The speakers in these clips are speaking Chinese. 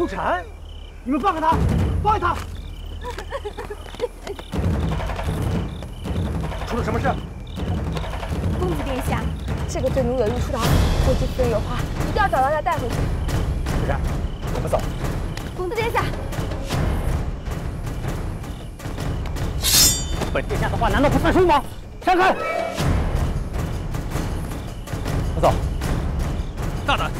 秋蝉，你们放开他，放开他！出了什么事？公子殿下，这个对奴有意出逃，魏姬夫人有话，一定要找到他带回去。秋蝉，我们走。公子殿下，本殿下的话难道不算数吗？闪开！我走。大胆！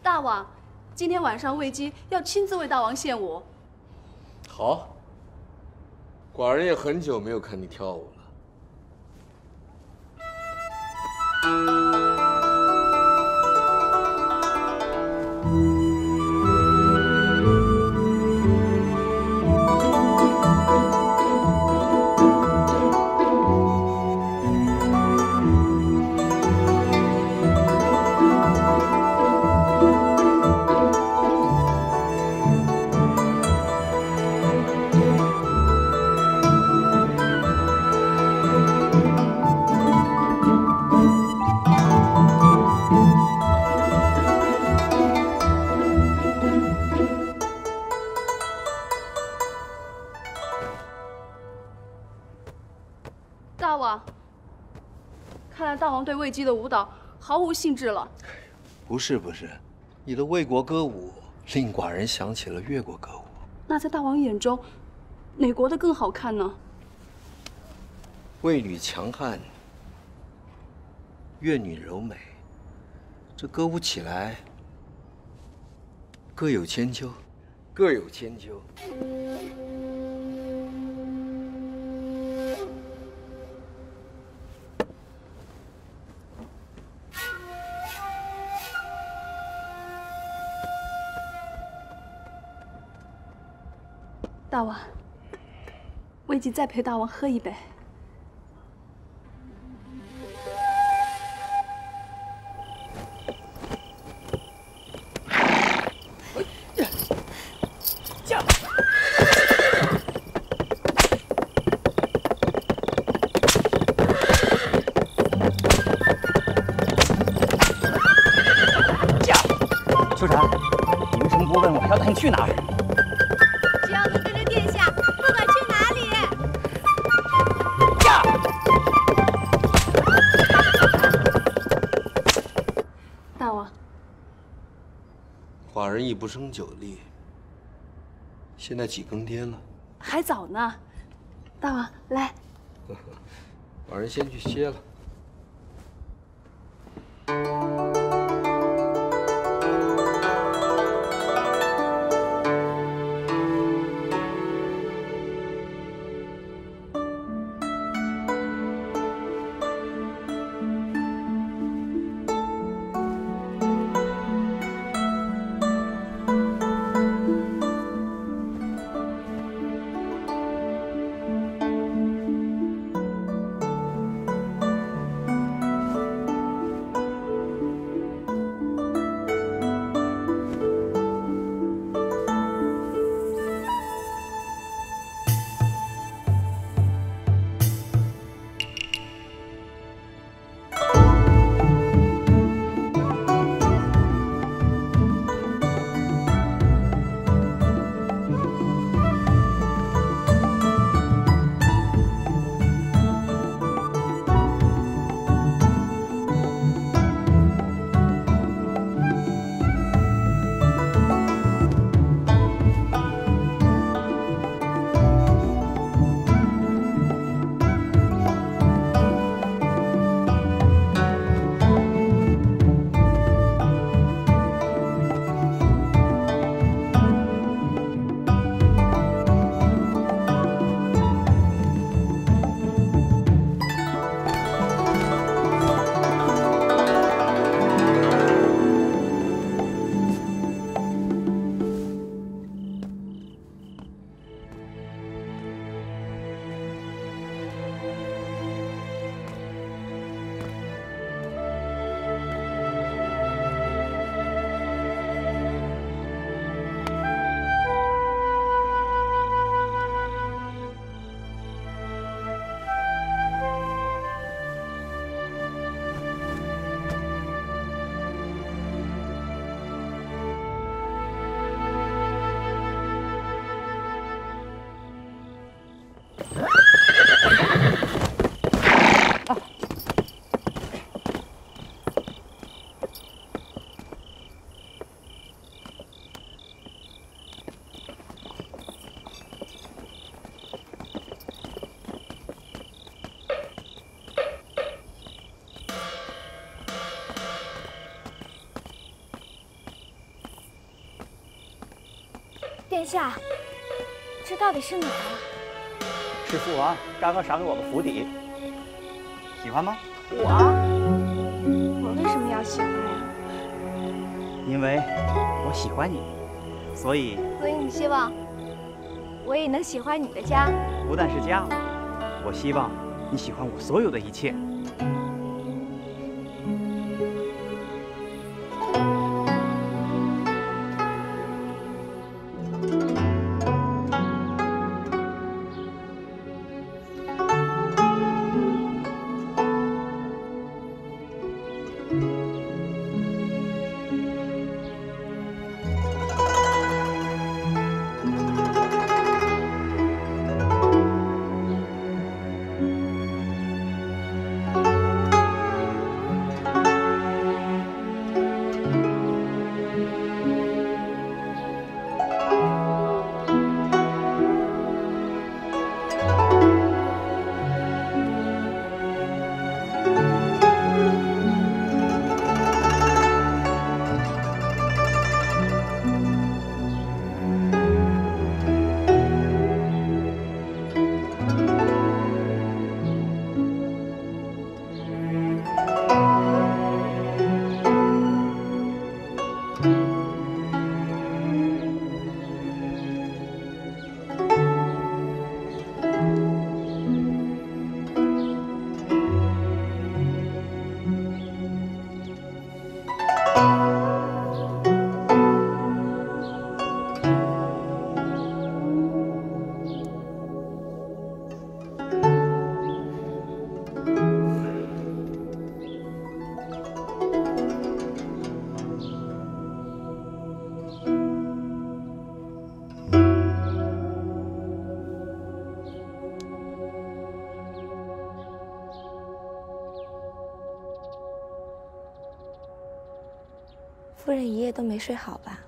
大王，今天晚上魏姬要亲自为大王献舞。好，寡人也很久没有看你跳舞了。大王，看来大王对魏姬的舞蹈毫无兴致了。不是，你的魏国歌舞令寡人想起了越国歌舞。那在大王眼中，哪国的更好看呢？魏女强悍，越女柔美，这歌舞起来各有千秋，各有千秋。大王，魏姬再陪大王喝一杯。秋蝉，你为什么不问我要带你去哪儿？只要能跟着殿下，不管去哪里。驾！大王，寡人已不胜酒力，现在几更天了？还早呢。大王，来。寡人先去歇了。殿下，这到底是哪儿啊？是父王刚刚赏给我的府邸，喜欢吗？我为什么要喜欢呀？因为我喜欢你，所以你希望我也能喜欢你的家？不但是家，我希望你喜欢我所有的一切。夫人一夜都没睡好吧？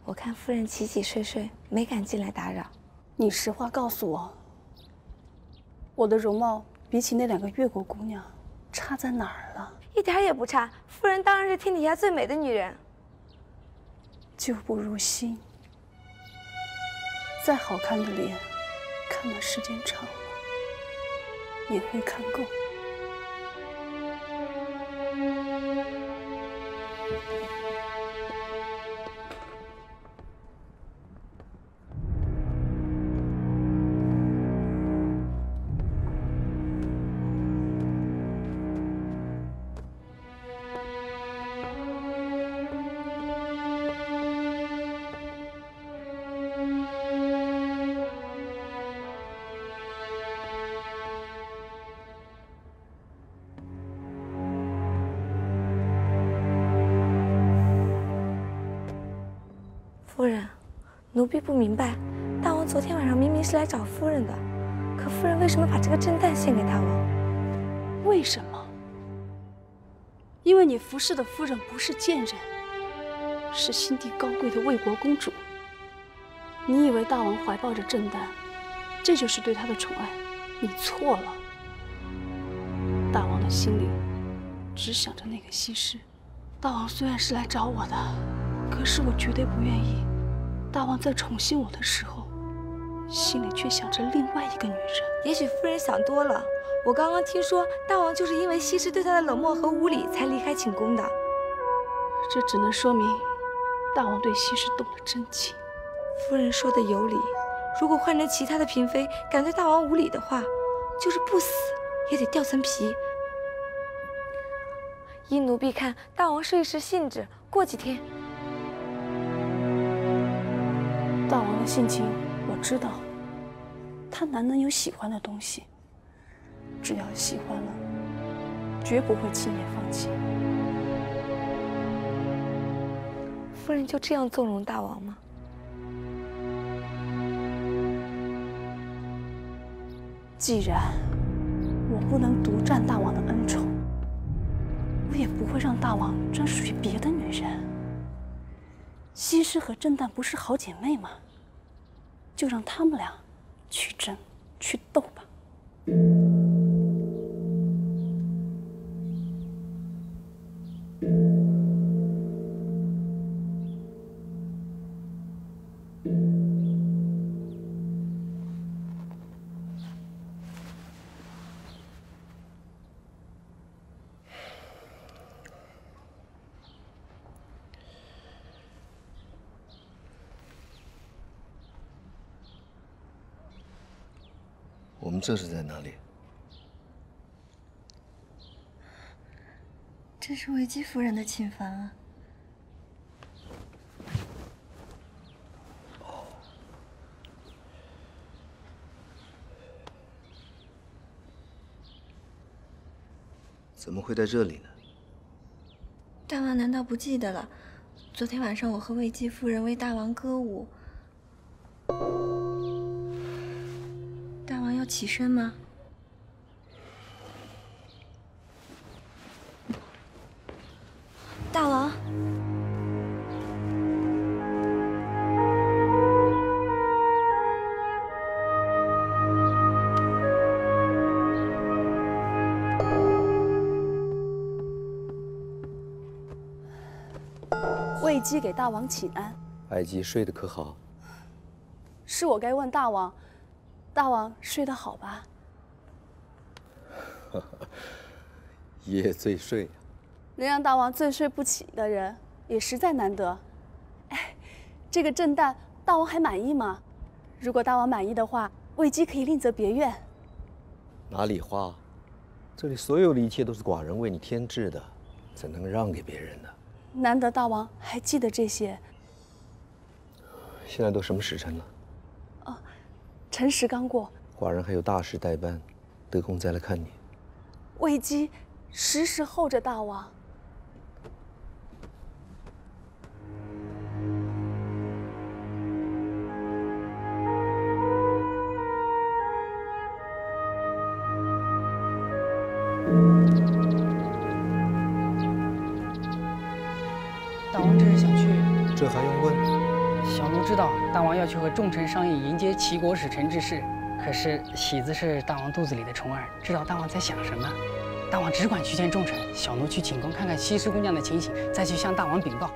我看夫人起起睡睡，没敢进来打扰。你实话告诉我，我的容貌比起那2个越国姑娘，差在哪儿了？一点也不差，夫人当然是天底下最美的女人。旧不如新，再好看的脸，看的时间长了，也会看够。夫人，奴婢不明白，大王昨天晚上明明是来找夫人的，可夫人为什么把这个震旦献给大王？为什么？因为你服侍的夫人不是贱人，是心地高贵的魏国公主。你以为大王怀抱着震旦，这就是对他的宠爱？你错了。大王的心里只想着那个西施。大王虽然是来找我的，可是我绝对不愿意，大王在宠幸我的时候，心里却想着另外一个女人。也许夫人想多了。我刚刚听说，大王就是因为西施对他的冷漠和无礼，才离开寝宫的。这只能说明，大王对西施动了真情。夫人说的有理。如果换成其他的嫔妃，敢对大王无礼的话，就是不死也得掉层皮。依奴婢看，大王是一时兴致，过几天。大王的性情我知道，他哪能有喜欢的东西？只要喜欢了，绝不会轻言放弃。夫人就这样纵容大王吗？既然我不能独占大王的恩宠，我也不会让大王专属于别的女人。西施和震旦不是好姐妹吗？就让他们俩去争去斗吧。我们这是在哪里？这是维基夫人的寝房啊。怎么会在这里呢？大王难道不记得了？昨天晚上我和卫姬夫人为大王歌舞。大王要起身吗？大王。卫姬给大王请安。爱姬睡得可好？是我该问大王，大王睡得好吧？夜醉睡。能让大王醉睡不起的人，也实在难得。哎，这个正旦，大王还满意吗？如果大王满意的话，卫姬可以另择别院。哪里话？这里所有的一切都是寡人为你添置的，怎能让给别人呢？难得大王还记得这些。现在都什么时辰了？哦，辰时刚过。寡人还有大事待办，得空再来看你。卫姬时时候着大王。大王这是想去？这还用问？小奴知道大王要去和众臣商议迎接齐国使臣之事，可是喜子是大王肚子里的虫儿，知道大王在想什么。大王只管去见众臣，小奴去寝宫看看西施姑娘的情形，再去向大王禀报。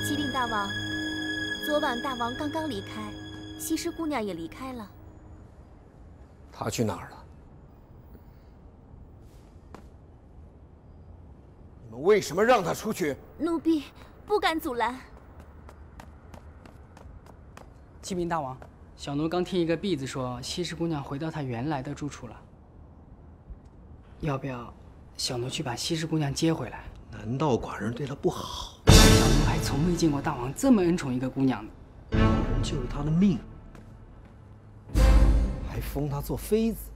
启禀大王，昨晚大王刚刚离开，西施姑娘也离开了。他去哪儿了？你们为什么让他出去？奴婢不敢阻拦。启禀大王，小奴刚听一个婢子说，西施姑娘回到她原来的住处了。要不要小奴去把西施姑娘接回来？难道寡人对她不好？小奴还从没见过大王这么恩宠一个姑娘呢。寡人救了她的命，还封她做妃子。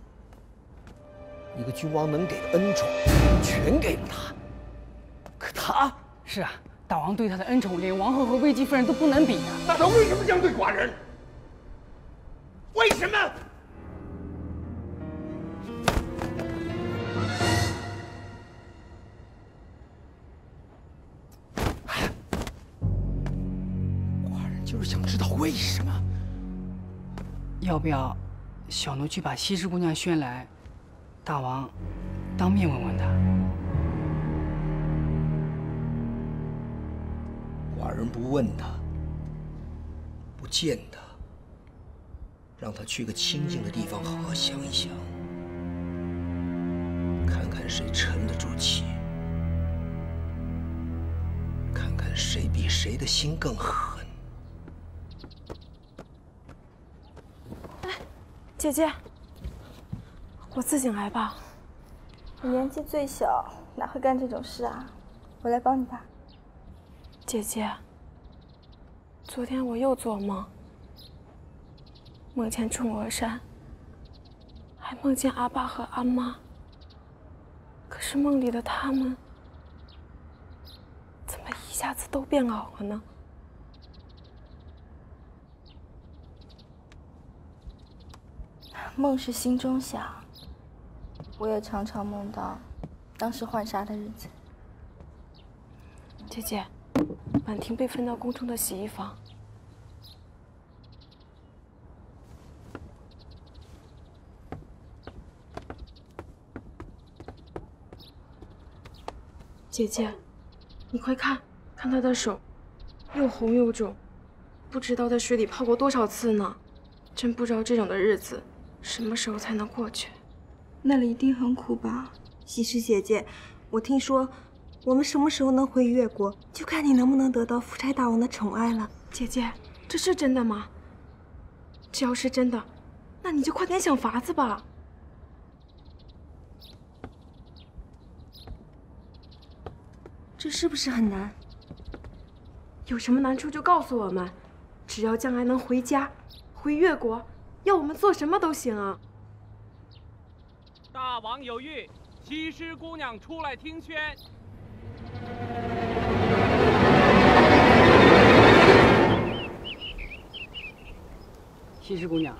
一个君王能给的恩宠，全给了她。可她……是啊，大王对她的恩宠，连王后和卫姬夫人都不能比啊。那他为什么这样对寡人？为什么？就是想知道为什么。要不要小奴去把西施姑娘宣来，大王当面问问她？寡人不问他，不见他，让他去个清静的地方好好想一想，看看谁沉得住气，看看谁比谁的心更狠。姐姐，我自己来吧。你年纪最小，哪会干这种事啊？我来帮你吧。姐姐，昨天我又做梦，梦见钟娥山，还梦见阿爸和阿妈。可是梦里的他们，怎么一下子都变老了呢？梦是心中想，我也常常梦到当时浣纱的日子。姐姐，婉婷被分到宫中的洗衣房。姐姐，你快看，看她的手，又红又肿，不知道在水里泡过多少次呢，真不知道这种的日子什么时候才能过去。那里一定很苦吧？西施姐姐，我听说我们什么时候能回越国，就看你能不能得到夫差大王的宠爱了。姐姐，这是真的吗？只要是真的，那你就快点想法子吧。这是不是很难？有什么难处就告诉我们，只要将来能回家，回越国，要我们做什么都行啊。大王有谕，西施姑娘出来听宣。西施姑娘，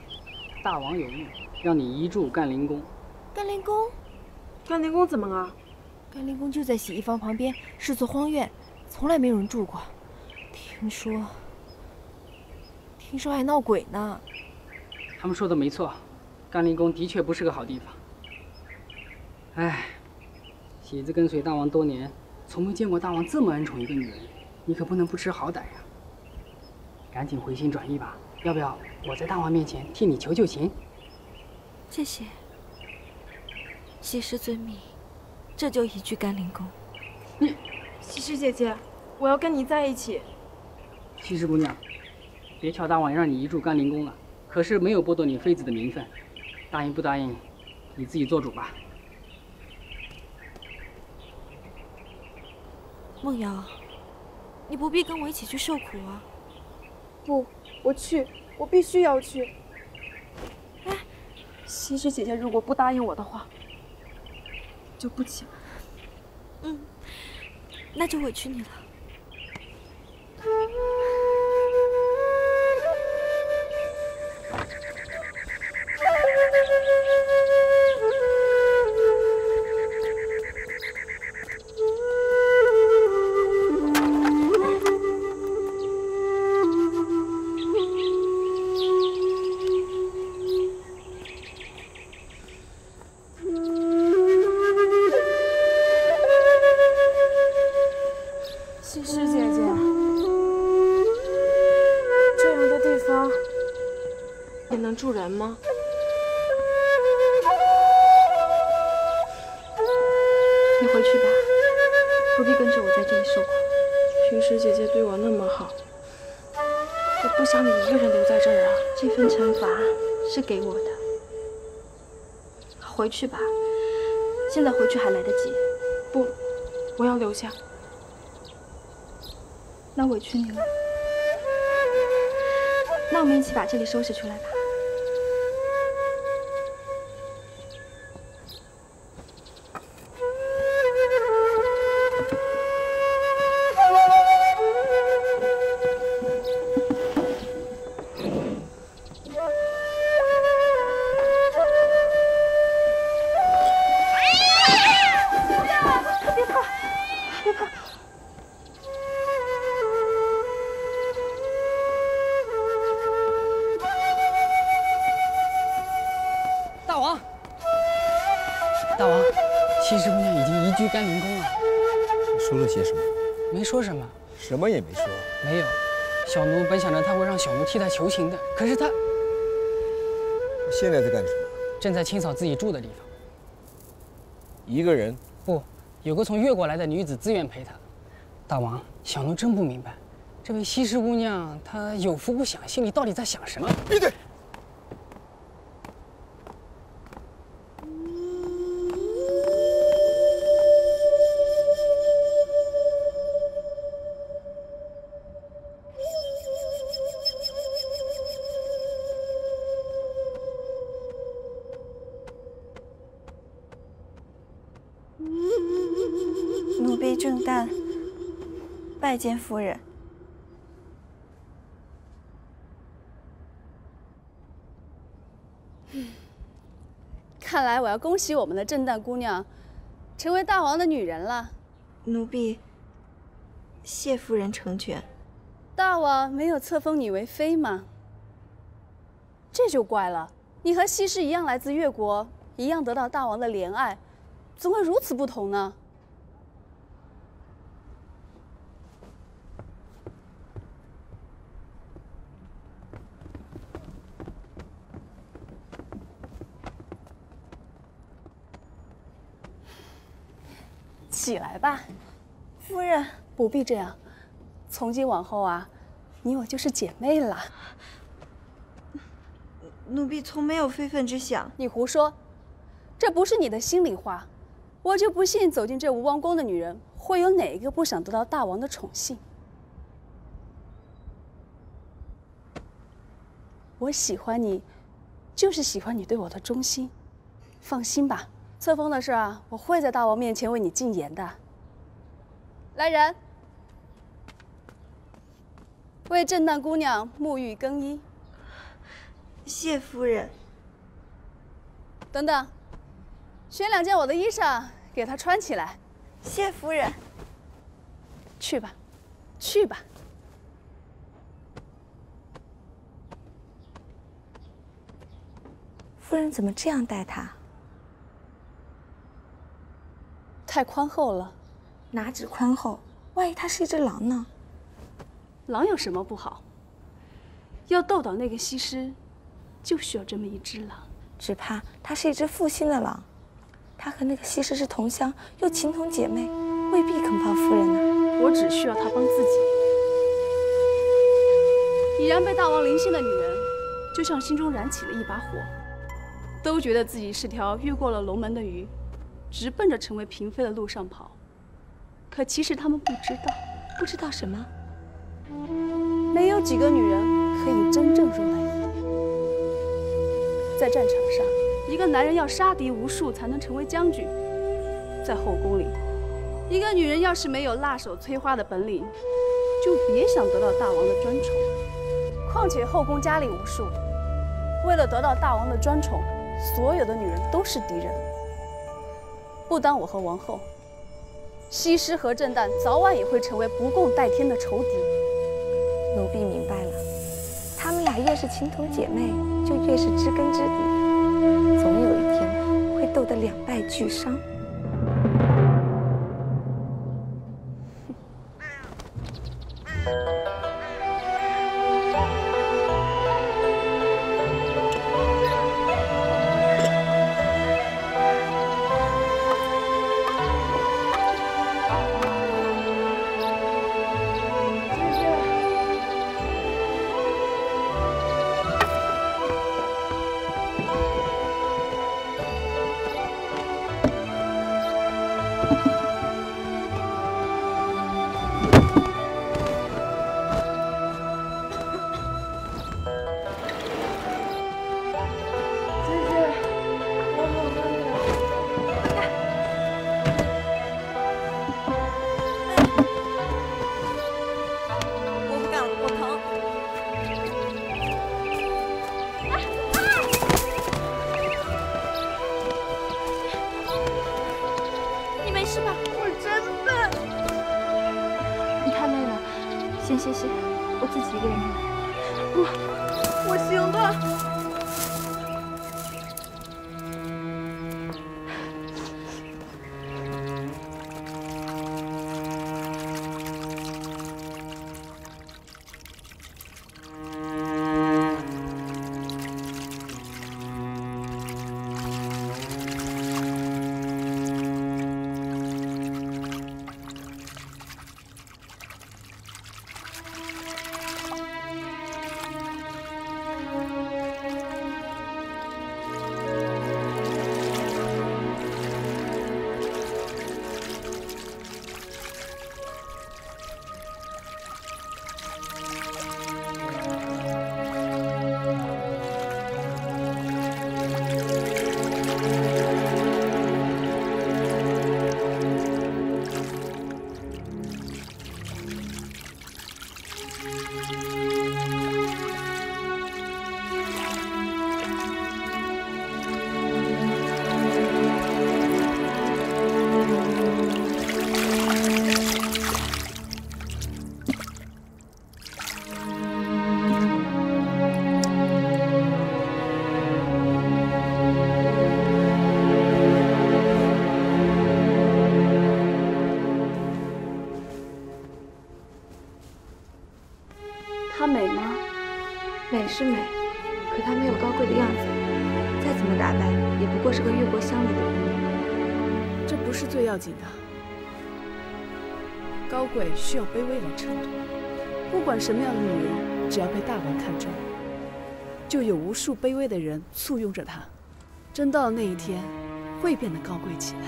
大王有谕，让你移驻甘陵宫。甘陵宫？甘陵宫怎么了？甘陵宫就在洗衣房旁边，是座荒院，从来没有人住过。听说还闹鬼呢。他们说的没错，甘陵宫的确不是个好地方。唉，喜子跟随大王多年，从没见过大王这么恩宠一个女人，你可不能不识好歹呀！赶紧回心转意吧，要不要我在大王面前替你求求情？谢谢。西施遵命，这就移居甘陵宫。你，西施姐姐，我要跟你在一起。西施姑娘，别瞧大王让你移驻甘陵宫了，可是没有剥夺你妃子的名分。答应不答应，你自己做主吧。梦瑶，你不必跟我一起去受苦啊。不，我去，我必须要去。哎，西施姐姐如果不答应我的话，就不请。那就委屈你了。住人吗？你回去吧，不必跟着我在这里受苦。平时姐姐对我那么好，我不想你一个人留在这儿啊。这份惩罚是给我的。回去吧，现在回去还来得及。不，我要留下。那委屈你了。那我们一起把这里收拾出来吧。西施姑娘已经移居甘陵宫了。说了些什么？没说什么。什么也没说。没有。小奴本想着他会让小奴替他求情的，可是他……现在在干什么？正在清扫自己住的地方。一个人？不，有个从越国来的女子自愿陪他。大王，小奴真不明白，这位西施姑娘她有福不享，心里到底在想什么？闭嘴！奴婢郑旦拜见夫人。看来我要恭喜我们的郑旦姑娘，成为大王的女人了。奴婢谢夫人成全。大王没有册封你为妃吗？这就怪了，你和西施一样来自越国，一样得到大王的怜爱，怎会如此不同呢？起来吧，夫人。不必这样，从今往后啊，你我就是姐妹了。奴婢从没有非分之想。你胡说，这不是你的心里话。我就不信走进这吴王宫的女人，会有哪一个不想得到大王的宠幸。我喜欢你，就是喜欢你对我的忠心。放心吧，册封的事啊，我会在大王面前为你进言的。来人，为正旦姑娘沐浴更衣。谢夫人。等等，选2件我的衣裳给她穿起来。谢夫人。去吧，去吧。夫人怎么这样待他？太宽厚了。哪止宽厚，万一他是一只狼呢？狼有什么不好？要斗倒那个西施，就需要这么一只狼。只怕他是一只负心的狼。他和那个西施是同乡，又情同姐妹，未必肯帮夫人呢。我只需要他帮自己。已然被大王临幸的女人，就像心中燃起了一把火，都觉得自己是条越过了龙门的鱼，直奔着成为嫔妃的路上跑。可其实他们不知道，不知道什么？没有几个女人可以真正入了仪。在战场上，一个男人要杀敌无数才能成为将军；在后宫里，一个女人要是没有辣手摧花的本领，就别想得到大王的专宠。况且后宫佳丽无数，为了得到大王的专宠，所有的女人都是敌人。不单我和王后，西施和正旦早晚也会成为不共戴天的仇敌。奴婢明白了，她们俩越是情同姐妹，就越是知根知底，总有一天会斗得两败俱伤。先歇歇，我自己一个人来。我行了。她美吗？美是美，可她没有高贵的样子，再怎么打扮，也不过是个越过乡里的姑娘。这不是最要紧的，高贵需要卑微来衬托。不管什么样的女人，只要被大王看中，就有无数卑微的人簇拥着她。真到了那一天，会变得高贵起来。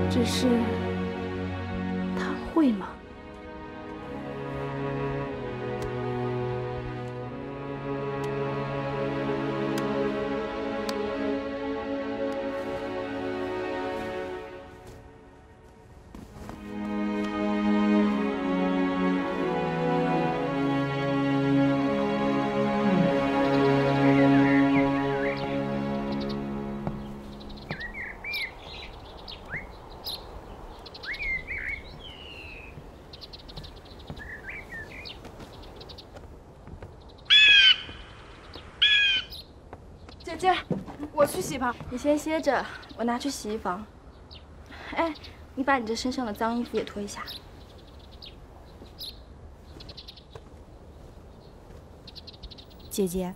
只是，她会吗？姐姐，我去洗吧。你先歇着，我拿去洗衣房。哎，你把你这身上的脏衣服也脱一下。姐姐，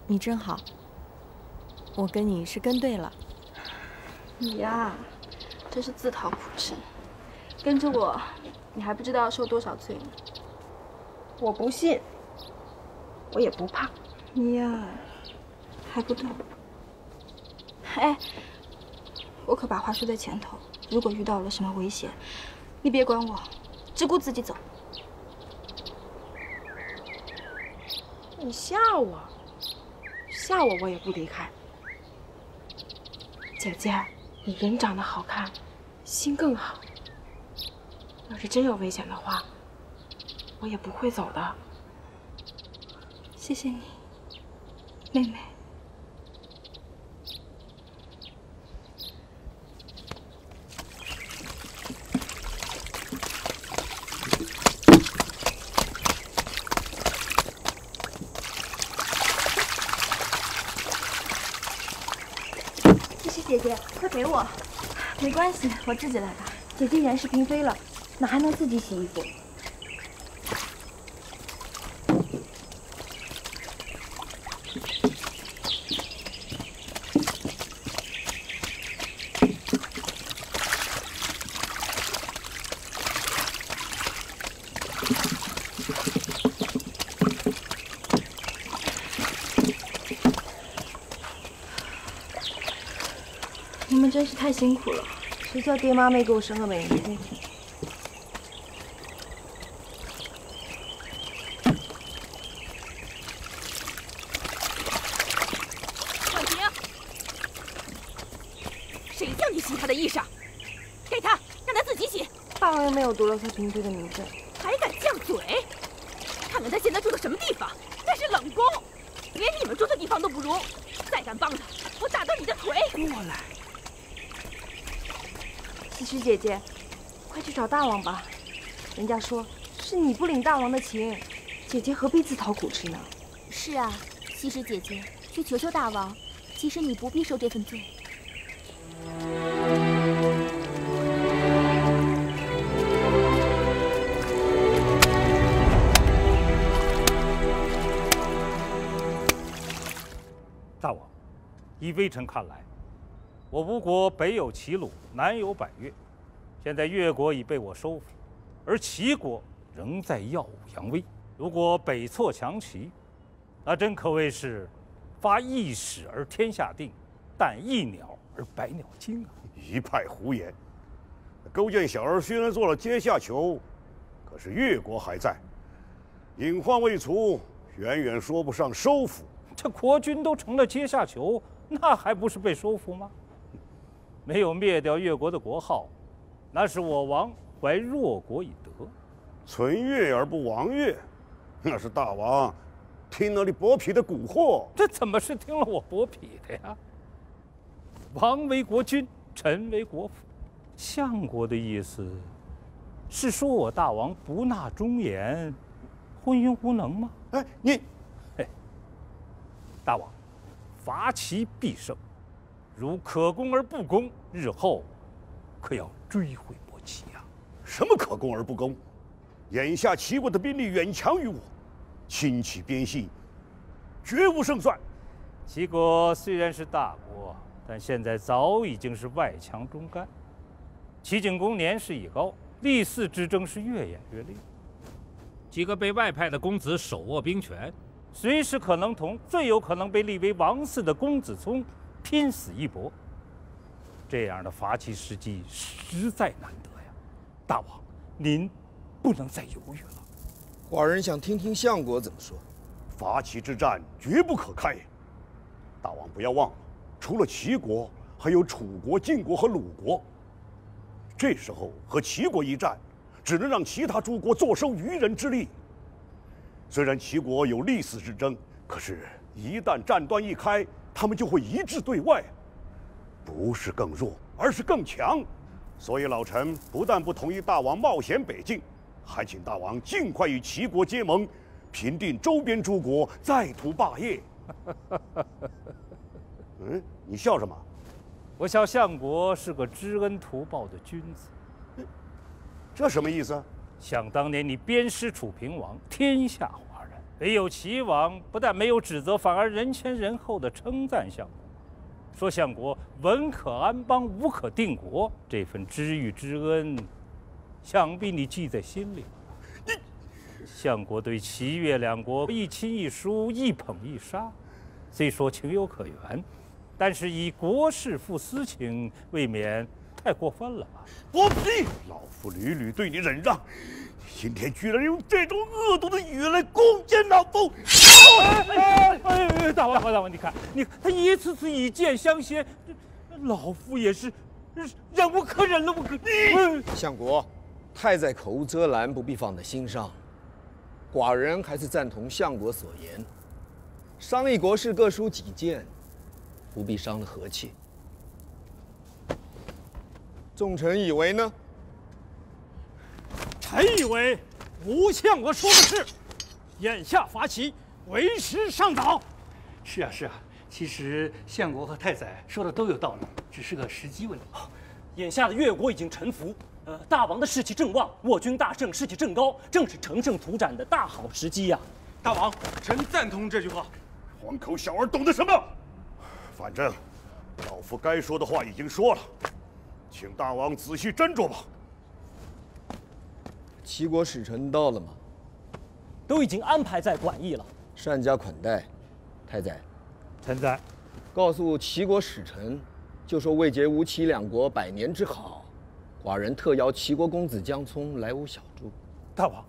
你真好。我跟你是跟对了。你呀，真是自讨苦吃。跟着我，你还不知道要受多少罪呢。我不信，我也不怕。你呀，还不懂。哎，我可把话说在前头，如果遇到了什么危险，你别管我，只顾自己走。你吓我，吓我也不离开。姐姐，你人长得好看，心更好。要是真有危险的话，我也不会走的。谢谢你，妹妹。姐姐，快陪我。没关系，我自己来吧。姐姐然是嫔妃了，哪还能自己洗衣服？你们真是太辛苦了，谁叫爹妈没给我生个美人妃？婉婷，谁叫你洗她的衣裳？给她，让她自己洗。大王又没有读了她嫔妃的名分，还敢犟嘴？看看她现在住的什么地方，那是冷宫，连你们住的地方都不如。再敢帮她，我打断你的腿！过来。西施姐姐，快去找大王吧。人家说是你不领大王的情，姐姐何必自讨苦吃呢？是啊，西施姐姐，去求求大王，其实你不必受这份罪。大王，依微臣看来，我吴国北有齐鲁，南有百越，现在越国已被我收复，而齐国仍在耀武扬威。如果北挫强齐，那真可谓是发一矢而天下定，弹一鸟而百鸟惊啊！一派胡言！勾践小儿虽然做了阶下囚，可是越国还在，隐患未除，远远说不上收复。这国君都成了阶下囚，那还不是被收复吗？没有灭掉越国的国号，那是我王怀弱国以德。存越而不亡越，那是大王听了你薄皮的蛊惑。这怎么是听了我薄皮的呀？王为国君，臣为国父。相国的意思是说我大王不纳忠言，昏庸无能吗？哎，你，大王，伐齐必胜，如可攻而不攻，日后可要追悔莫及啊！什么可攻而不攻？眼下齐国的兵力远强于我，轻骑边隙，绝无胜算。齐国虽然是大国，但现在早已经是外强中干。齐景公年事已高，立嗣之争是越演越烈。几个被外派的公子手握兵权，随时可能同最有可能被立为王嗣的公子聪拼死一搏。这样的伐齐时机实在难得呀！大王，您不能再犹豫了。寡人想听听相国怎么说。伐齐之战绝不可开。大王不要忘了，除了齐国，还有楚国、晋国和鲁国。这时候和齐国一战，只能让其他诸国坐收渔人之利。虽然齐国有立嗣之争，可是，一旦战端一开，他们就会一致对外，不是更弱，而是更强。所以老臣不但不同意大王冒险北进，还请大王尽快与齐国结盟，平定周边诸国，再图霸业。你笑什么？我笑相国是个知恩图报的君子。这什么意思？想当年你鞭尸楚平王，天下哗然，唯有齐王不但没有指责，反而人前人后的称赞相国，说相国文可安邦，武可定国。这份知遇之恩，想必你记在心里。相国对齐越两国一亲一疏，一捧一杀，虽说情有可原，但是以国事赴私情，未免太过分了吧？我呸！老夫屡屡对你忍让，今天居然用这种恶毒的语言来攻击老夫！大王，你看，他一次次以剑相胁，老夫也是忍无可忍了。相国，太宰口无遮拦，不必放在心上。寡人还是赞同相国所言，商议国事各抒己见，不必伤了和气。众臣以为呢？臣以为，吴相国说的是，眼下伐齐为时尚早。是啊，其实相国和太宰说的都有道理，只是个时机问题。眼下的越国已经臣服，大王的士气正旺，我军大胜，士气正高，正是乘胜图斩的大好时机呀！大王，臣赞同这句话。黄口小儿懂得什么？反正老夫该说的话已经说了，请大王仔细斟酌吧。齐国使臣到了吗？都已经安排在馆驿了。善加款待，太宰。臣在。告诉齐国使臣，就说为结吴齐两国百年之好，寡人特邀齐国公子江聪来吾小住。大王，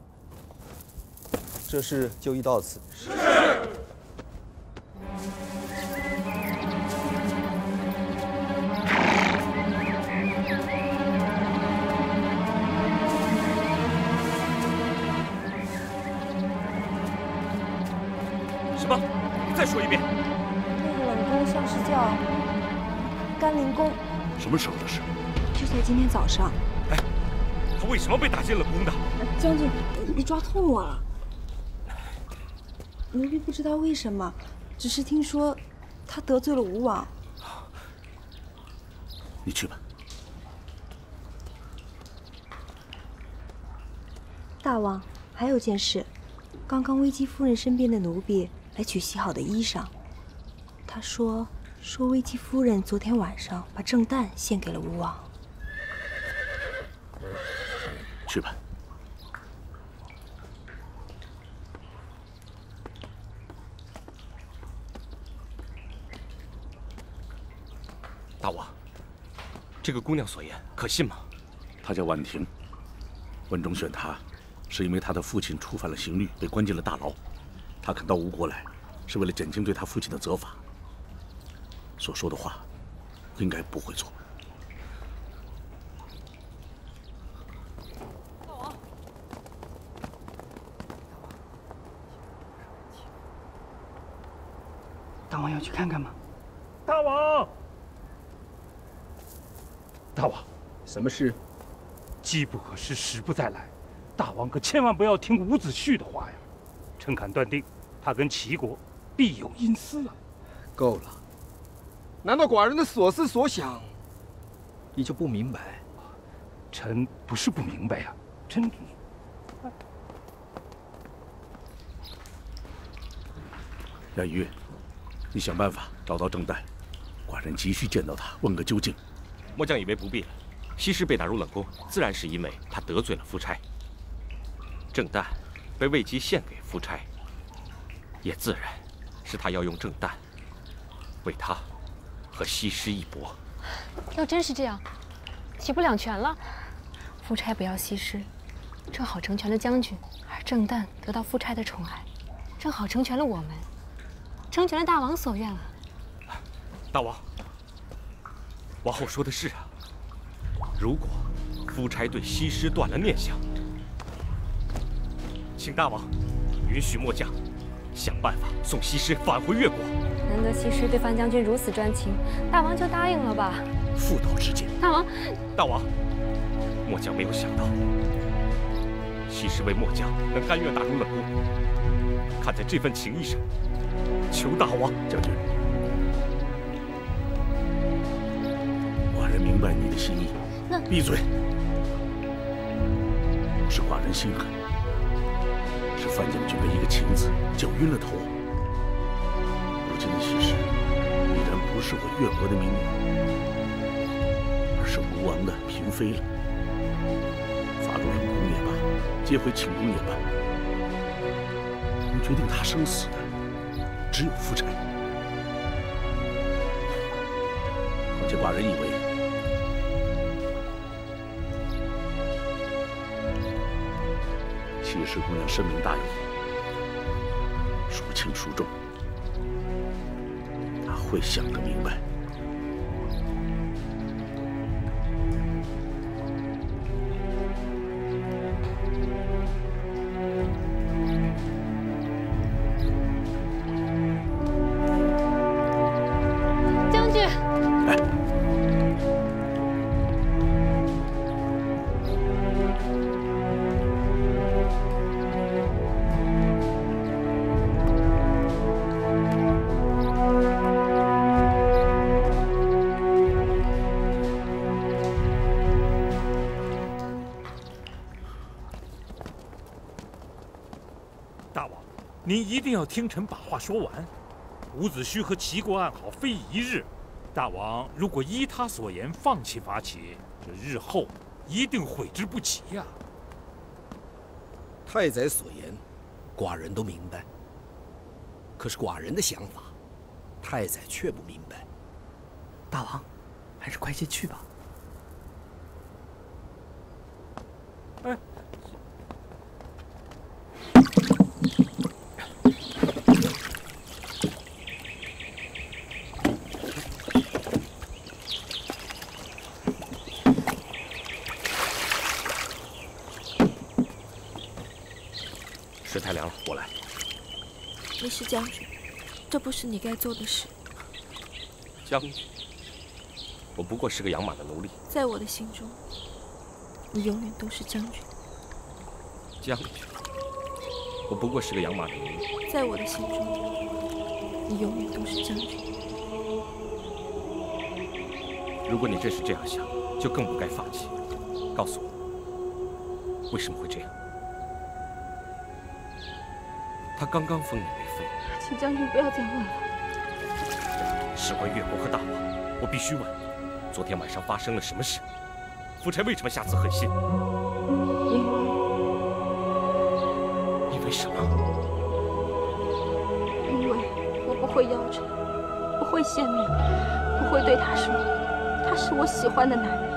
这事就议到此。是。什么？你再说一遍。那个冷宫像是叫甘陵公。什么时候的事？就在今天早上。哎，他为什么被打进冷宫的？将军，你抓痛我了。奴婢不知道为什么，只是听说他得罪了吴王。你去吧。大王，还有件事，刚刚危姬夫人身边的奴婢来取洗好的衣裳，他说危姬夫人昨天晚上把正旦献给了吴王。去吧。大王，这个姑娘所言可信吗？她叫婉婷，文中选她，是因为她的父亲触犯了刑律，被关进了大牢。她肯到吴国来，是为了减轻对她父亲的责罚。所说的话，应该不会错。大王，大王要去看看吗？大王。大王，什么事？机不可失，时不再来。大王可千万不要听伍子胥的话呀！臣敢断定，他跟齐国必有阴私啊！够了！难道寡人的所思所想，你就不明白？臣不是不明白呀，臣……杨一月，你想办法找到郑旦，寡人急需见到他，问个究竟。末将以为不必了。西施被打入冷宫，自然是因为他得罪了夫差。郑旦被魏姬献给夫差，也自然是他要用郑旦为他和西施一搏。要真是这样，岂不两全了？夫差不要西施，正好成全了将军，而郑旦得到夫差的宠爱，正好成全了我们，成全了大王所愿啊！大王，王后说的是啊。如果夫差对西施断了念想，请大王允许末将想办法送西施返回越国。难得西施对范将军如此专情，大王就答应了吧？妇道之见。大王，末将没有想到，西施为末将能甘愿打入冷宫。看在这份情谊上，求大王。将军，寡人明白你的心意。闭嘴！是寡人心狠，是范将军被一个情字搅晕了头。如今的西施已然不是我越国的民女，而是吴王的嫔妃了。发入冷宫也罢，接回寝宫也罢，能决定她生死的只有夫差。况且寡人以为，西施姑娘深明大义，孰轻孰重，她会想得明白。将军，大王，您一定要听臣把话说完。伍子胥和齐国案好非一日，大王如果依他所言放弃发起，这日后一定悔之不及呀。太宰所言，寡人都明白。可是寡人的想法，太宰却不明白。大王，还是快些去吧。哎。水太凉了，我来。没事，将军，这不是你该做的事。将军，我不过是个养马的奴隶。在我的心中，你永远都是将军。将军，我不过是个养马的奴隶。在我的心中，你永远都是将军。如果你真是这样想，就更不该放弃。告诉我，为什么会这样？他刚刚封你为妃，请将军不要再问了。事关越国和大王，我必须问：昨天晚上发生了什么事？夫差为什么下此狠心？因为什么？因为我不会要求，不会献媚，不会对他说，他是我喜欢的男人。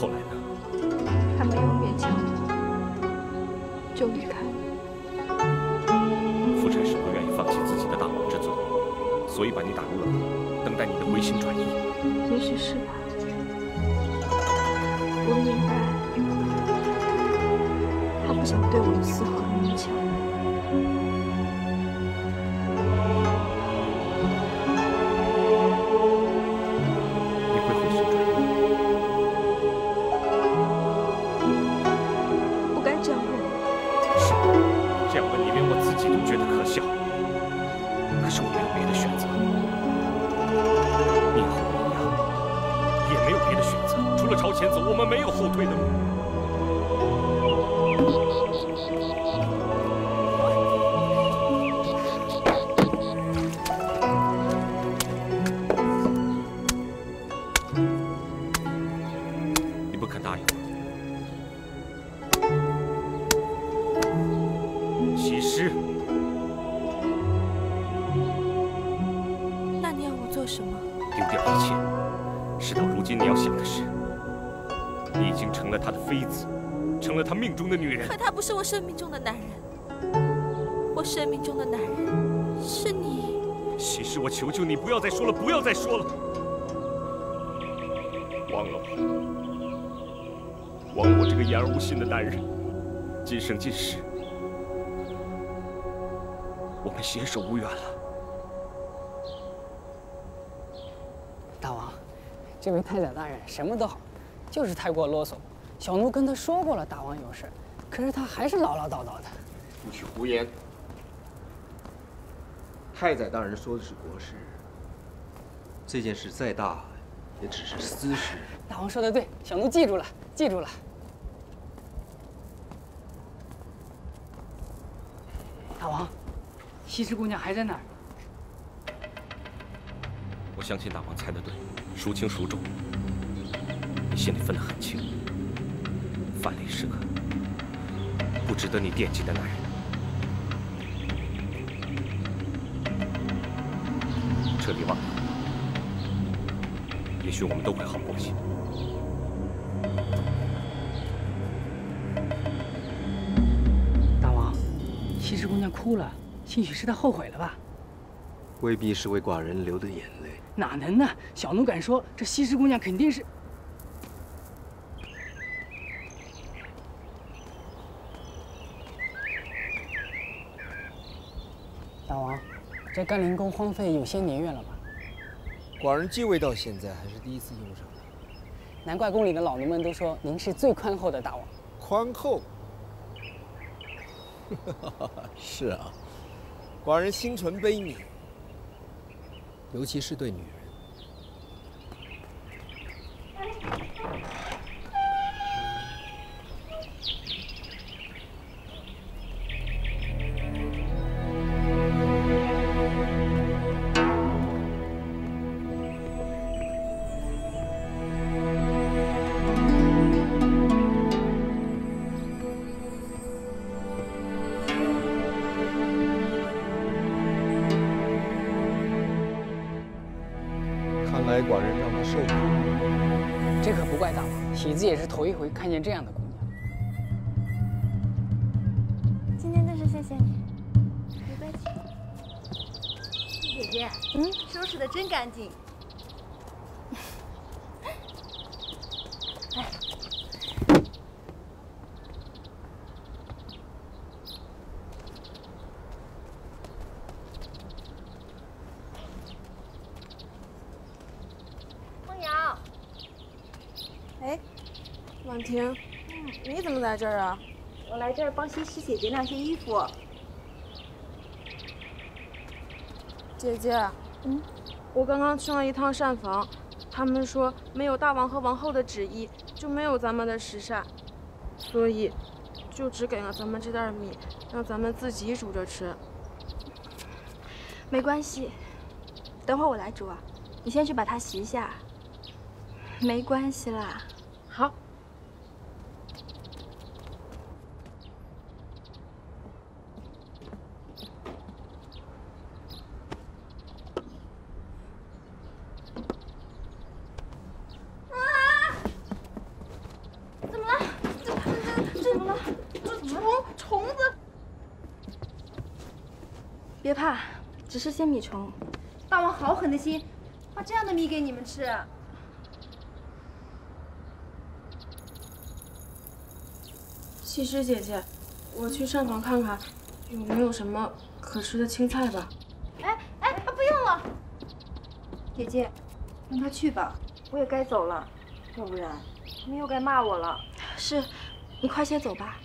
后来呢？他没有勉强我，就离开了。夫差是不愿意放弃自己的大王之尊，所以把你打入冷宫，等待你的回心转意。也许是吧。我明白，他不想对我有丝毫的勉强。你会回心转意？不该这样问我。是，这样问你连我自己都觉得可笑。可是我没有别的选择。你和我一样，也没有别的选择，除了朝前走，我们没有后退的路。肯答应我。西施，那你要我做什么？丢掉一切。事到如今，你要想的是，你已经成了他的妃子，成了他命中的女人。可他不是我生命中的男人，我生命中的男人是你。西施，我求求你不要再说了，不要再说了。忘了我，忘了我这个言而无信的男人。今生今世，我们携手无缘了。大王，这位太宰大人什么都好，就是太过啰嗦。小奴跟他说过了，大王有事，可是他还是唠唠叨叨的。不许胡言！太宰大人说的是国事，这件事再大，也只是私事。大王说的对，小奴记住了，记住了。大王，西施姑娘还在那儿。我相信大王猜得对，孰轻孰重，你心里分得很清。范蠡是个不值得你惦记的男人。彻底忘了，也许我们都会好过些。大王，西施姑娘哭了，兴许是她后悔了吧？未必是为寡人流的眼泪。哪能呢？小奴敢说，这西施姑娘肯定是……大王，这甘陵宫荒废有些年月了吧？寡人继位到现在还是第一次用上。难怪宫里的老奴们都说您是最宽厚的大王。宽厚？是啊，寡人心存悲悯，尤其是对女人。看来寡人让他受苦。这可不怪大王，喜子也是头一回看见这样的姑娘。今天真是谢谢你，不客气。姐姐，收拾的真干净。来，梦瑶。哎，婉婷，你怎么在这儿啊？我来这儿帮西施姐姐晾些衣服。姐姐，我刚刚去了一趟膳房，他们说没有大王和王后的旨意，就没有咱们的食膳，所以就只给了咱们这袋米，让咱们自己煮着吃。没关系，等会儿我来煮啊，你先去把它洗一下。没关系啦。好。虫子！别怕，只是仙米虫。大王好狠的心，把这样的米给你们吃。西施姐姐，我去膳房看看，有没有什么可吃的青菜吧。不用了，姐姐，让他去吧，我也该走了，要不然他们又该骂我了。是，你快些走吧。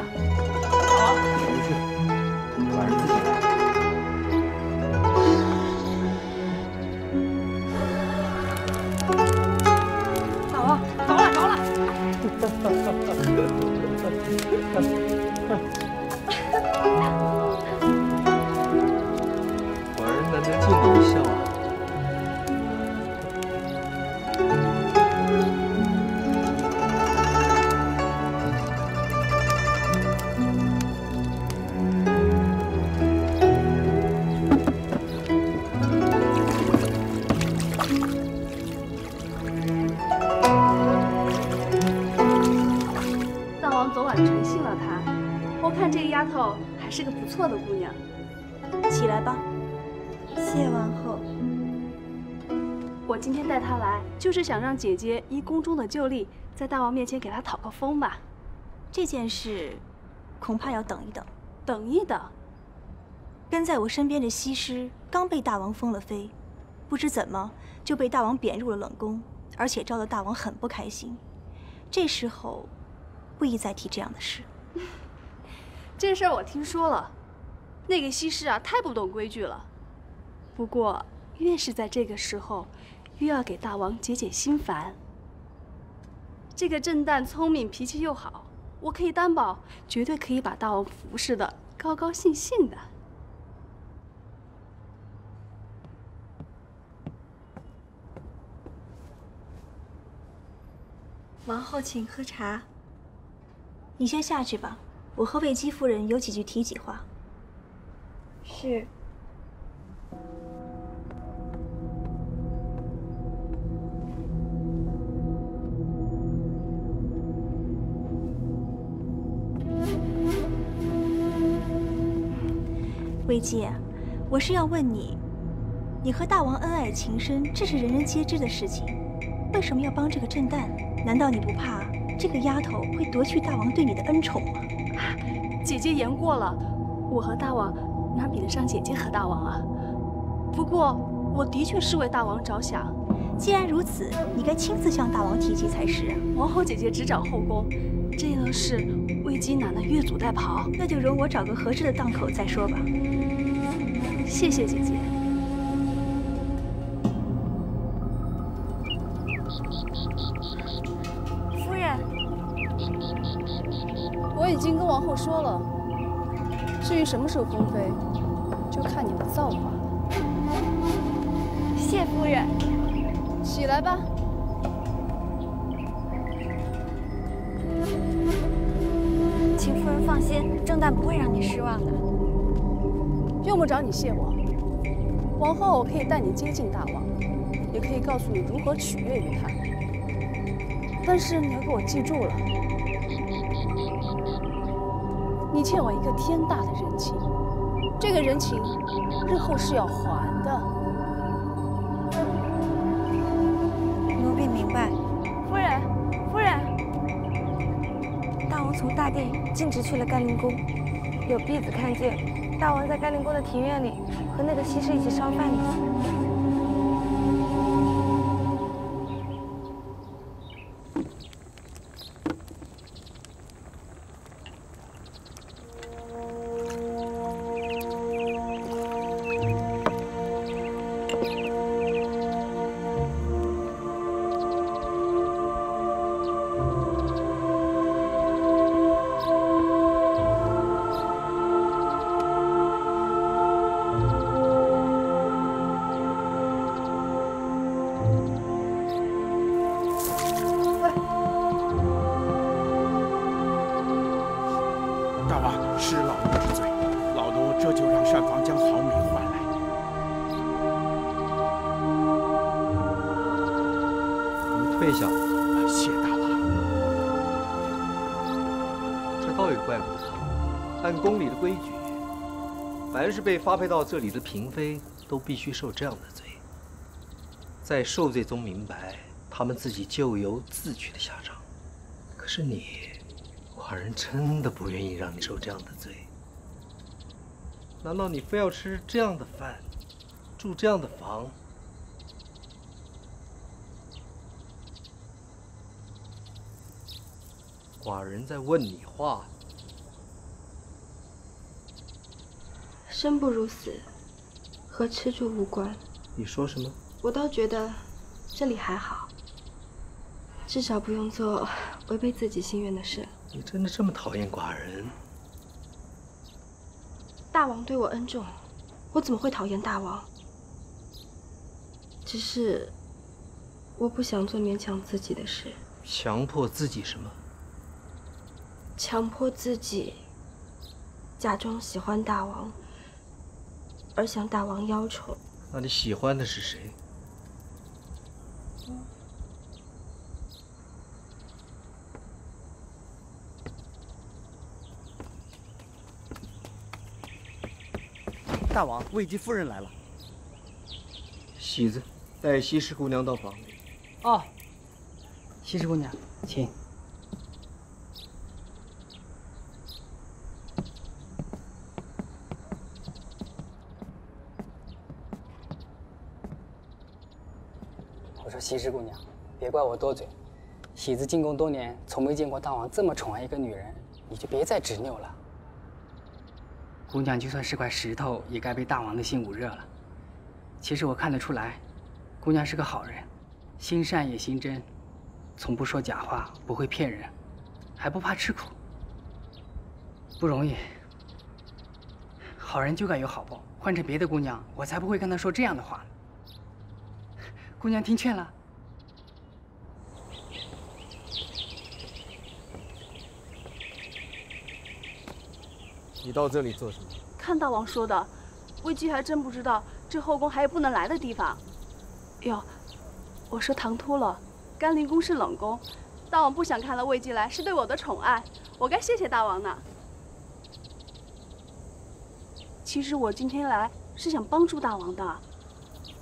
啊！大王，不去，寡人自己来。大王，着了着了！寡人难得见你一笑啊。 丫头还是个不错的姑娘，起来吧，谢王后。我今天带她来，就是想让姐姐依宫中的旧例，在大王面前给她讨个封吧。这件事，恐怕要等一等。等一等。跟在我身边的西施刚被大王封了妃，不知怎么就被大王贬入了冷宫，而且招得大王很不开心。这时候，不宜再提这样的事。这事儿我听说了，那个西施啊，太不懂规矩了。不过，越是在这个时候，越要给大王解解心烦。这个郑旦聪明，脾气又好，我可以担保，绝对可以把大王服侍的高高兴兴的。王后，请喝茶。你先下去吧。 我和魏姬夫人有几句提己话。是。魏姬，我是要问你，你和大王恩爱情深，这是人人皆知的事情，为什么要帮这个郑旦？难道你不怕这个丫头会夺去大王对你的恩宠吗？ 姐姐言过了，我和大王哪比得上姐姐和大王啊？不过我的确是为大王着想。既然如此，你该亲自向大王提及才是。王后姐姐执掌后宫，这样的事魏姬哪能越俎代庖？那就容我找个合适的档口再说吧。谢谢姐姐。夫人。 我已经跟王后说了，至于什么时候封妃，就看你的造化。谢夫人。起来吧。请夫人放心，郑旦不会让你失望的。用不着你谢我，王后可以带你接近大王，也可以告诉你如何取悦于他。但是你要给我记住了。 你欠我一个天大的人情，这个人情日后是要还的。奴婢明白。夫人，夫人，大王从大殿径直去了甘宁宫，有婢子看见大王在甘宁宫的庭院里和那个西施一起烧饭呢。 退下。谢大王。这倒也怪不得他。按宫里的规矩，凡是被发配到这里的嫔妃，都必须受这样的罪。在受罪中明白，他们自己咎由自取的下场。可是你，寡人真的不愿意让你受这样的罪。难道你非要吃这样的饭，住这样的房？ 寡人在问你话，生不如死，和吃住无关。你说什么？我倒觉得这里还好，至少不用做违背自己心愿的事。你真的这么讨厌寡人？大王对我恩重，我怎么会讨厌大王？只是我不想做勉强自己的事。强迫自己什么？强迫自己假装喜欢大王，而向大王邀宠。那你喜欢的是谁？大王，魏姬夫人来了。喜子，带西施姑娘到房里。哦，西施姑娘，请。我说西施姑娘，别怪我多嘴。喜子进宫多年，从没见过大王这么宠爱一个女人，你就别再执拗了。姑娘就算是块石头，也该被大王的心捂热了。其实我看得出来，姑娘是个好人，心善也心真，从不说假话，不会骗人，还不怕吃苦，不容易。好人就该有好报，换成别的姑娘，我才不会跟她说这样的话呢。姑娘听劝了。你到这里做什么？看大王说的，魏姬还真不知道这后宫还有不能来的地方。哟，我说唐突了，甘宁宫是冷宫，大王不想看到魏姬来，是对我的宠爱，我该谢谢大王呢。其实我今天来是想帮助大王的。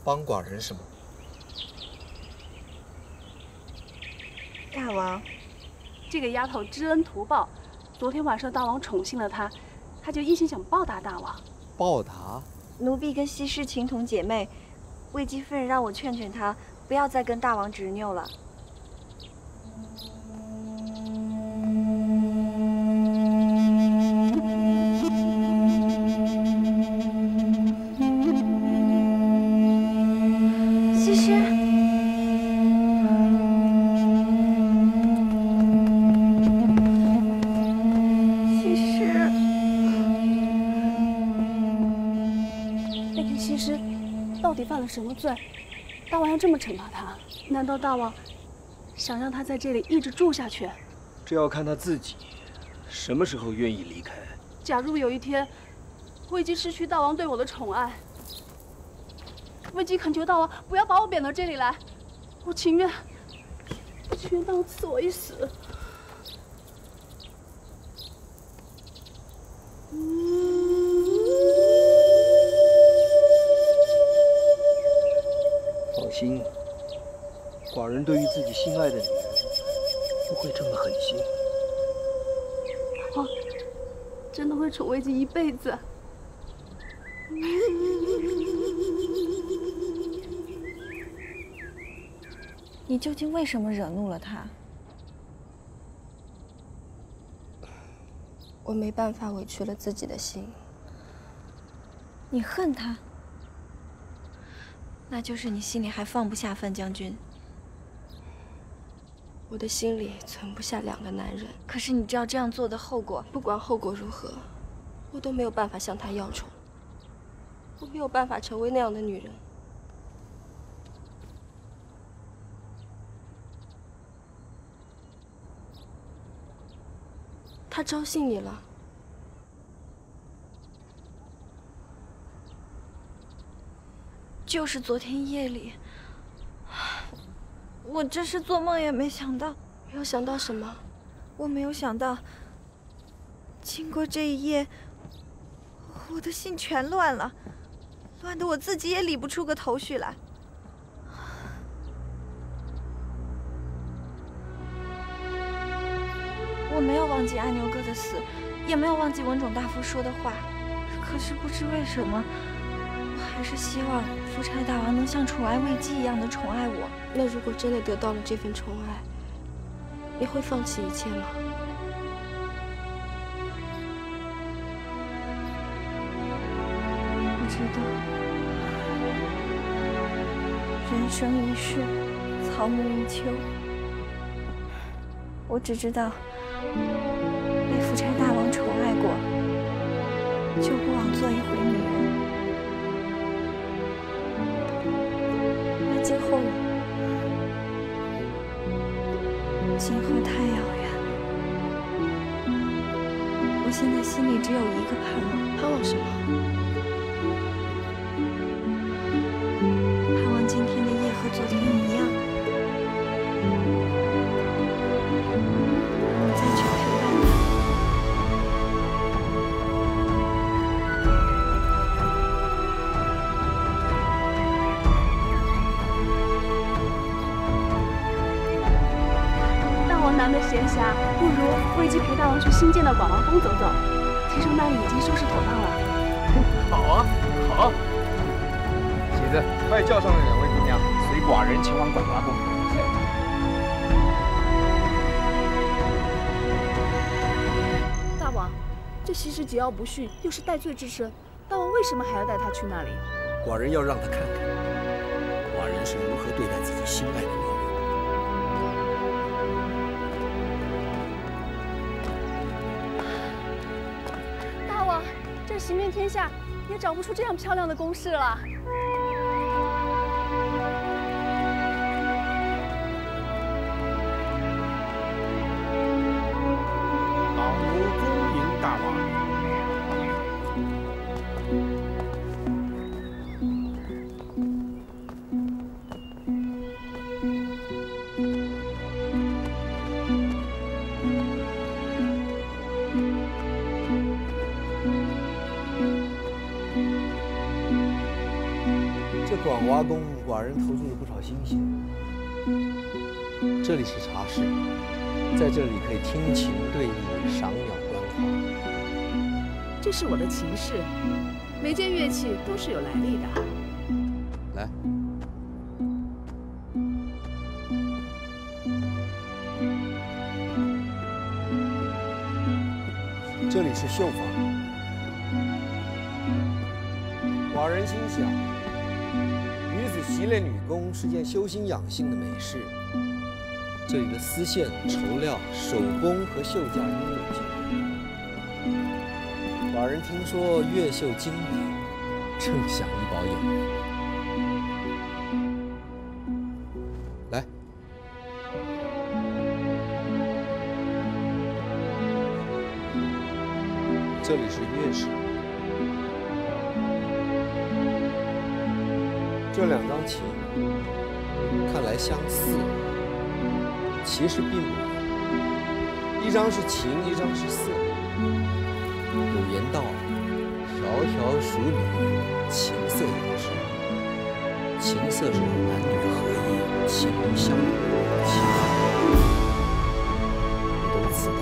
帮寡人什么？大王，这个丫头知恩图报，昨天晚上大王宠幸了她，她就一心想报答大王。报答？奴婢跟西施情同姐妹，魏姬夫人让我劝劝她，不要再跟大王执拗了。西施。到底犯了什么罪？大王要这么惩罚他？难道大王想让他在这里一直住下去？这要看他自己什么时候愿意离开。假如有一天，魏姬失去大王对我的宠爱，魏姬恳求大王不要把我贬到这里来，我情愿大王赐我一死。放心，寡人对于自己心爱的女人不会这么狠心。大王真的会宠魏姬一辈子？你究竟为什么惹怒了他？我没办法委屈了自己的心。你恨他？那就是你心里还放不下范将军。我的心里存不下两个男人。可是你知道这样做的后果？不管后果如何，我都没有办法向他要宠。我没有办法成为那样的女人。他招幸你了。就是昨天夜里，我真是做梦也没想到。没有想到什么？我没有想到，经过这一夜，我的心全乱了，乱得我自己也理不出个头绪来。我没有忘记阿牛哥的死，也没有忘记文种大夫说的话，可是不知为什么，我还是希望夫差大王能像宠爱魏姬一样的宠爱我。那如果真的得到了这份宠爱，你会放弃一切吗？一生一世，草木一秋。我只知道被夫差大王宠爱过，就不枉做一回女人。那今后呢？今后太遥远了。我现在心里只有一个盼望。盼望什么？盼望今天的夜和昨天一样，我再去陪伴他。大王难得闲暇，不如魏姬陪大王去新建的广王宫走走，听说那里已经收拾妥当了。好啊，好。喜子，快叫上那两位姑娘，随寡人前往广华宫。大王，这西施桀骜不驯，又是戴罪之身，大王为什么还要带她去那里？寡人要让她看看，寡人是如何对待自己心爱的女人。大王，这行遍天下也找不出这样漂亮的宫室了。老奴恭迎大王。这广华宫，寡人投注了不少心血。这里是茶室，在这里可以听琴对弈、赏鸟观花。这是我的琴室，每件乐器都是有来历的。来，这里是绣坊。寡人心想，女子习练女工是件修心养性的美事。这里的丝线、绸料、手工和绣架应有尽有。寡人听说越绣精美，正想一饱眼福。来，这里是乐室。这两张琴看来相似，其实并不然。一张是琴，一张是瑟。有言道：“条条属女，琴瑟有之。”琴瑟是男女合一、情谊相通的契合。你懂此道？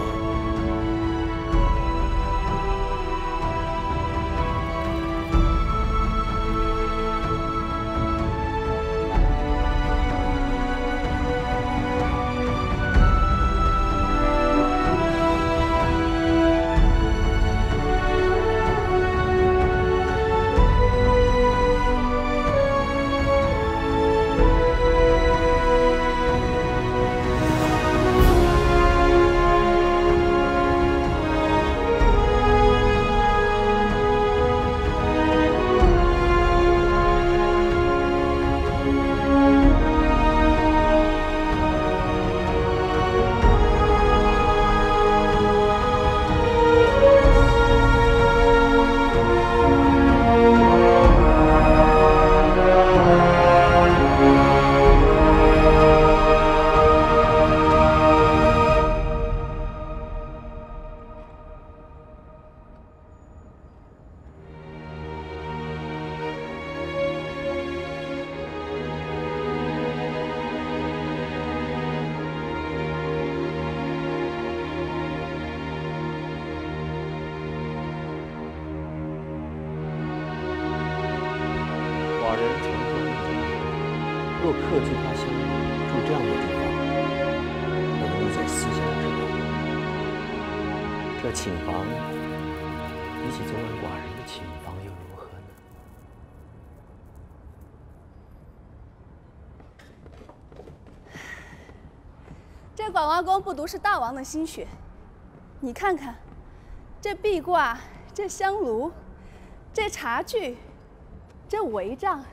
若客居他乡，住这样的地方，我能理解思想之美。这寝房，比起昨晚寡人的寝房又如何呢？管王公不独是大王的心血，你看看，这壁挂，这香炉，这茶具，这帷帐，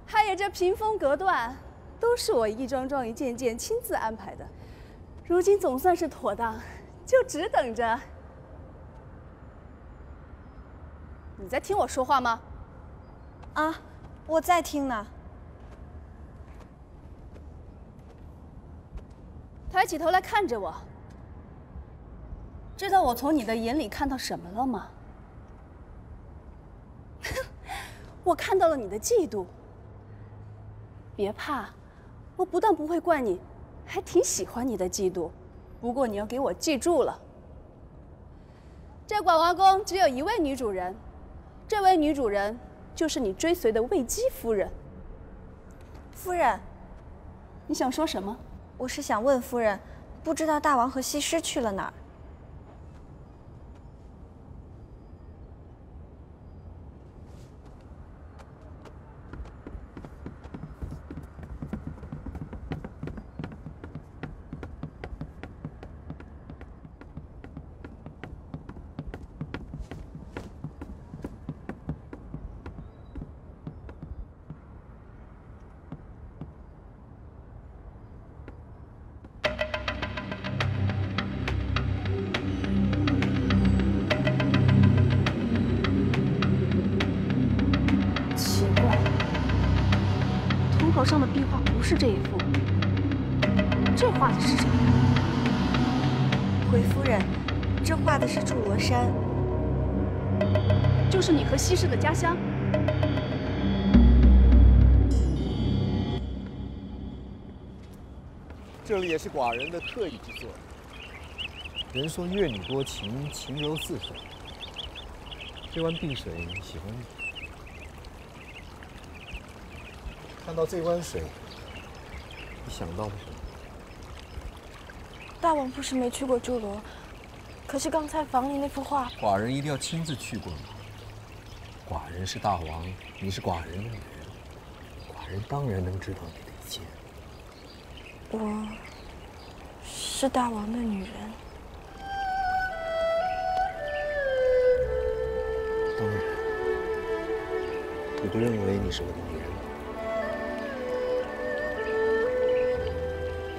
还有这屏风隔断，都是我一桩桩一件件亲自安排的。如今总算是妥当，就只等着。你在听我说话吗？啊，我在听呢。抬起头来看着我，知道我从你的眼里看到什么了吗？我看到了你的嫉妒。别怕，我不但不会怪你，还挺喜欢你的嫉妒。不过你要给我记住了，这管王宫只有一位女主人，这位女主人就是你追随的魏姬夫人。夫人，你想说什么？我是想问夫人，不知道大王和西施去了哪儿？头上的壁画不是这一幅，这画的是什么？回夫人，这画的是楚罗山，就是你和西施的家乡。这里也是寡人的特意之作。人说越女多情，情柔似水。这湾碧水喜欢你。看到这湾水，你想到了什么？大王不是没去过朱罗，可是刚才房里那幅画，寡人一定要亲自去过吗？寡人是大王，你是寡人的女人，寡人当然能知道你的一切。我是大王的女人。当然，你不认为你是我的女人吗？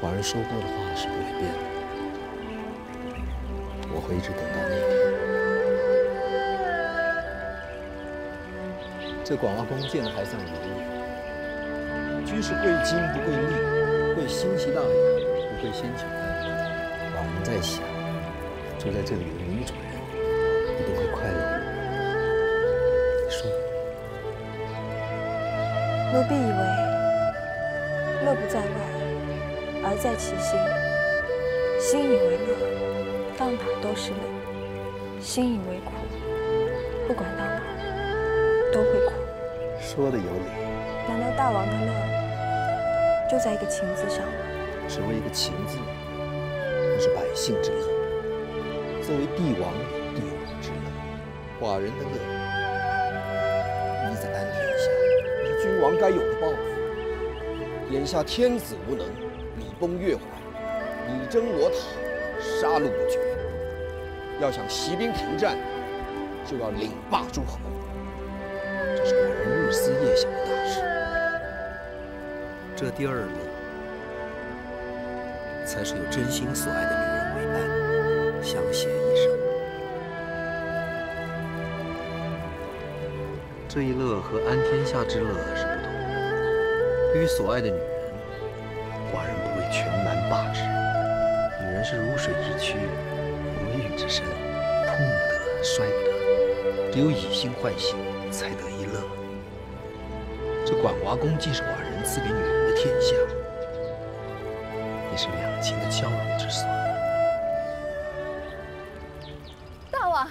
寡人说过的话是不会变的，我会一直等到那一天。这广华宫建的还算有理，居是贵精不贵丽，贵新奇大雅，不贵仙巧。寡人在想，住在这里的女主人一定会快乐。你说？奴婢以为，乐不在外，而在其心。心以为乐，到哪都是乐；心以为苦，不管到哪都会苦。说的有理。难道大王的乐就在一个情字上吗？只为一个情字，那是百姓之乐。作为帝王，帝王之乐，寡人的乐，依在安天下，是君王该有的报复。眼下天子无能，礼崩乐坏，你争我讨，杀戮不绝。要想息兵停战，就要领罢诸侯。这是寡人日思夜想的大事。这第二乐，才是有真心所爱的女人为伴，相携一生。这一乐和安天下之乐是不同的。对于所爱的女人，寡人不会全蛮霸之。女人是如水之躯，如玉之身，碰不得，摔不得，只有以心换心，才得一乐。这管华宫既是寡人赐给女人的天下，也是两情的交融之所。大王，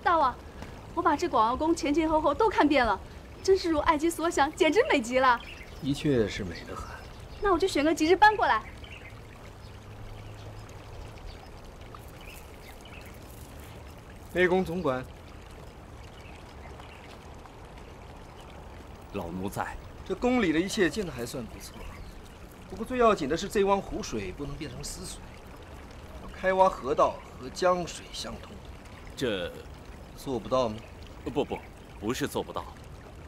大王，我把这广瑶宫前前后后都看遍了，真是如爱姬所想，简直美极了。的确是美得很。那我就选个吉日搬过来。内宫总管，老奴在。这宫里的一切建得还算不错，不过最要紧的是这汪湖水不能变成死水，要开挖河道和江水相通。这做不到吗？不是做不到，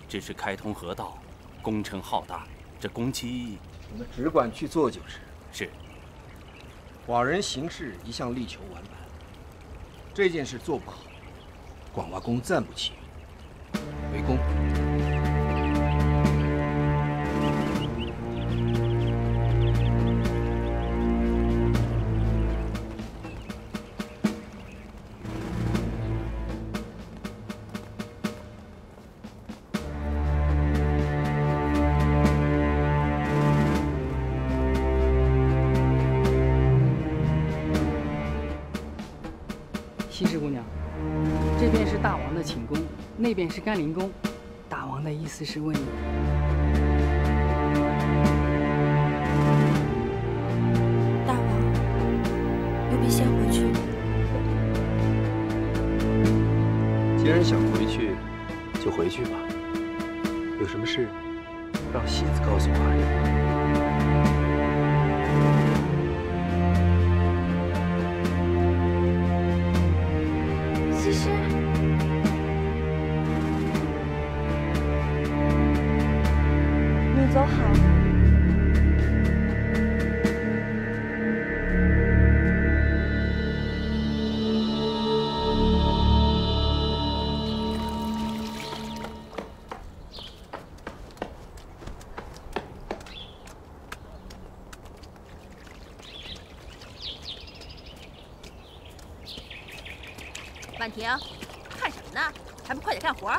只是开通河道，工程浩大，这工期……你们只管去做就是。是。寡人行事一向力求完满，这件事做不好，广挖宫暂不起云，围攻。西施姑娘，这边是大王的寝宫，那边是甘霖宫。大王的意思是问你，大王，奴婢先回去。既然想回去，就回去吧。有什么事，让喜子告诉阿姨。西施，你走好。婉婷，看什么呢？还不快点干活！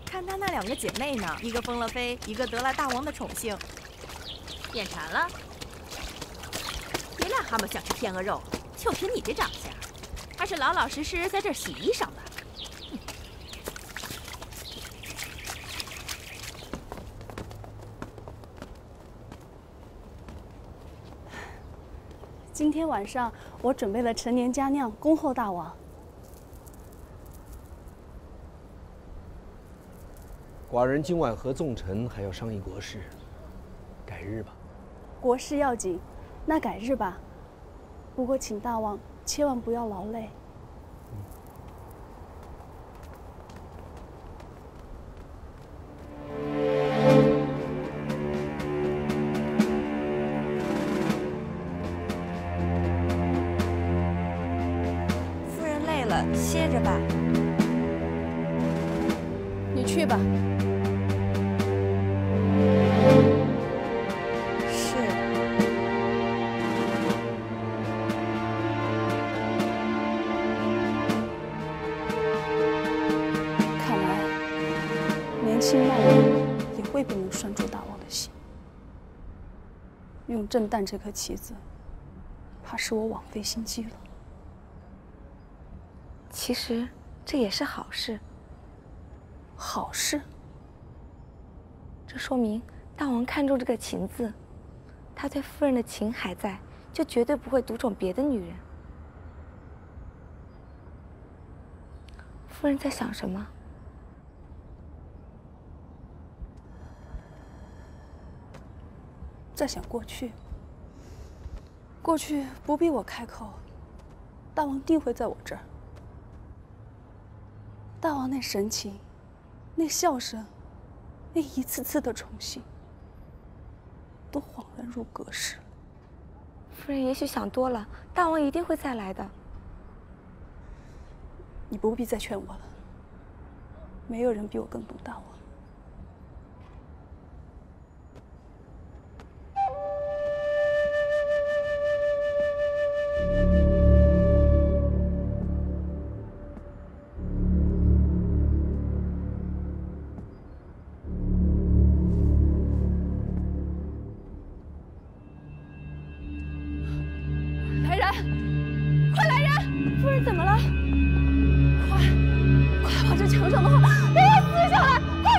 看她那2个姐妹呢，一个封了妃，一个得了大王的宠幸，眼馋了？别癞蛤蟆想吃天鹅肉，就凭你这长相，还是老老实实在这儿洗衣裳吧。今天晚上我准备了陈年佳酿恭候大王。寡人今晚和纵臣还要商议国事，改日吧。国事要紧，那改日吧。不过请大王千万不要劳累。歇着吧。你去吧。是。看来年轻貌美也未必能拴住大王的心。用震旦这颗棋子，怕是我枉费心机了。其实这也是好事。好事？这说明大王看重这个情字，他对夫人的情还在，就绝对不会独宠别的女人。夫人在想什么？在想过去。过去不必我开口，大王定会在我这儿。大王那神情，那笑声，那一次次的宠幸，都恍然入隔世。夫人也许想多了，大王一定会再来的。你不必再劝我了，没有人比我更懂大王。怎么了？快跑这墙上的话，都要撕下来！快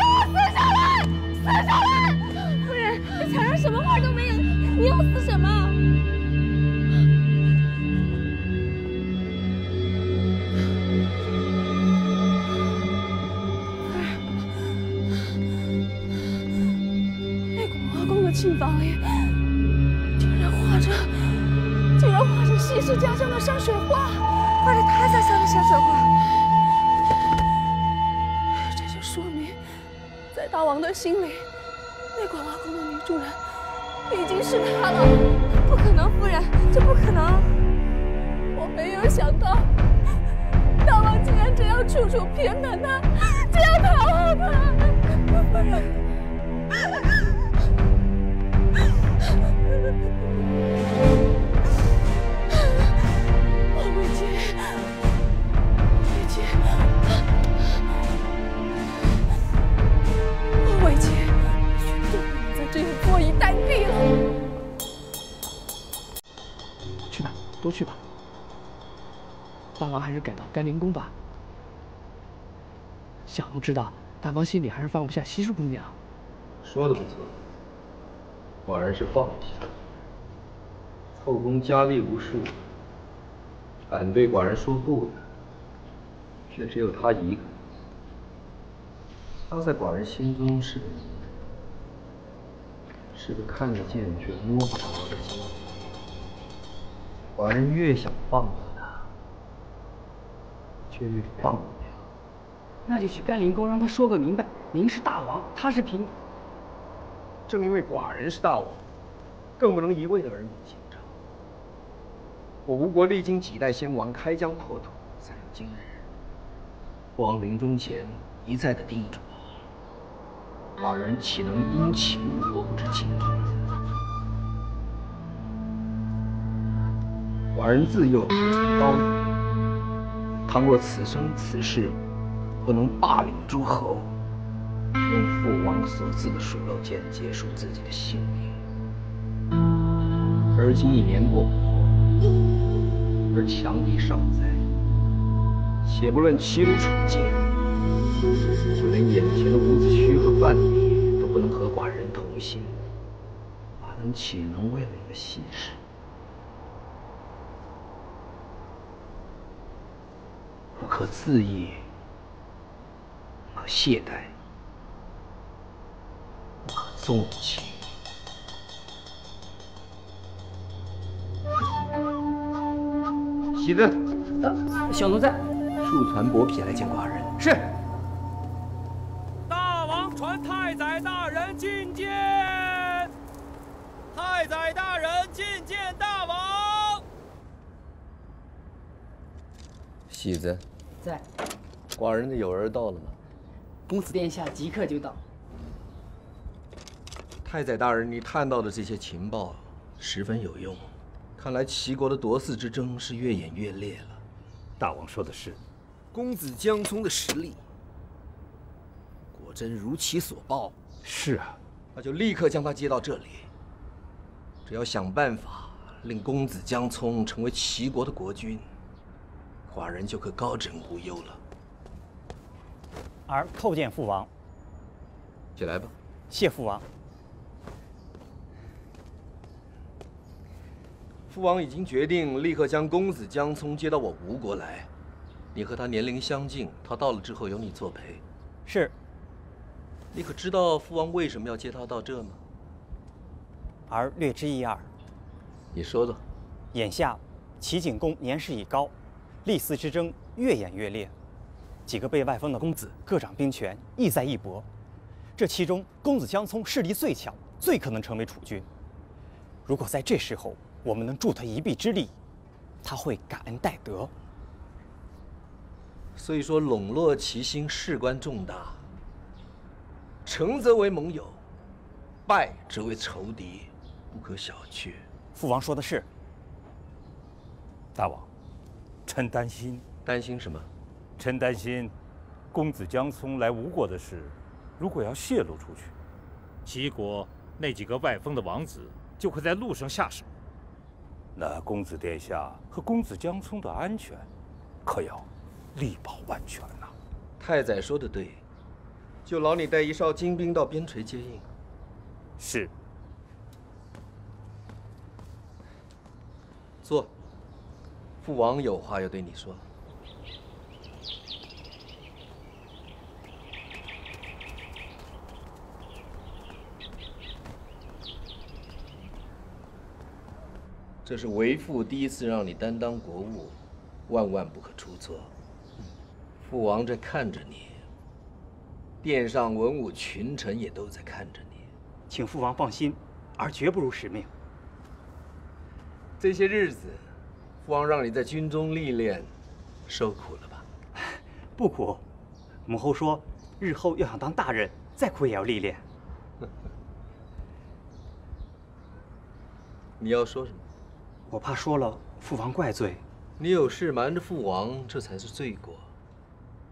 信房里竟然画着西施家乡的山水画，画着他家乡的山水画。这就说明，在大王的心里，那个挖空的女主人已经是他了。不可能，夫人，这不可能！我没有想到，大王竟然这样处处偏袒他，这样讨好他。夫人。 坐以待毙了。去吧，都去吧。大王还是改到甘宁宫吧。小奴知道，大王心里还是放不下西施姑娘。说的不错，寡人是放不下。后宫佳丽无数，敢对寡人说不的，却只有他一个。他在寡人心中是个看得见却摸不着的精灵。寡人越想放过他，却越放不了。那就去甘宁宫让他说个明白，您是大王，他是平。正因为寡人是大王，更不能一味的耳目情长。我吴国历经几代先王开疆拓土，才有今日。父王临终前一再的叮嘱。 寡人岂能因其不知情？寡人自幼高明，倘若此生此世不能霸领诸侯，用父王所赐的鼠肉剑结束自己的性命。而今1年过后，而强敌尚在，且不论齐鲁处境。 就连眼前的伍子胥和范蠡都不能和寡人同心，寡人岂能为了一个西施？不可恣意，不可懈怠，不可纵情。喜子，小奴在。速传伯嚭来见寡人。是。 传太宰大人觐见！太宰大人觐见大王。喜子，在。寡人的友儿到了吗？公子殿下即刻就到。太宰大人，你探到的这些情报十分有用，看来齐国的夺嗣之争是越演越烈了。大王说的是，公子江聪的实力。 真如其所报。是啊，那就立刻将他接到这里。只要想办法令公子江聪成为齐国的国君，寡人就可高枕无忧了。儿叩见父王。起来吧。谢父王。父王已经决定立刻将公子江聪接到我吴国来。你和他年龄相近，他到了之后由你作陪。是。 你可知道父王为什么要接他到这吗？儿略知一二。你说说。眼下，齐景公年事已高，立嗣之争越演越烈，几个被外封的公子各掌兵权，意在一搏。这其中，公子江聪势力最强，最可能成为储君。如果在这时候我们能助他一臂之力，他会感恩戴德。所以说，笼络其心事关重大。 成则为盟友，败则为仇敌，不可小觑。父王说的是。大王，臣担心。担心什么？臣担心，公子江聪来吴国的事，如果要泄露出去，齐国那几个外封的王子就会在路上下手。那公子殿下和公子江聪的安全，可要力保万全呐。太宰说的对。 就劳你带一哨精兵到边陲接应。是。坐。父王有话要对你说。这是为父第一次让你担当国务，万万不可出错。父王在看着你，殿上文武群臣也都在看着你。请父王放心，儿绝不辱使命。这些日子，父王让你在军中历练，受苦了吧？不苦，母后说，日后要想当大人，再苦也要历练。你要说什么？我怕说了父王怪罪。你有事瞒着父王，这才是罪过。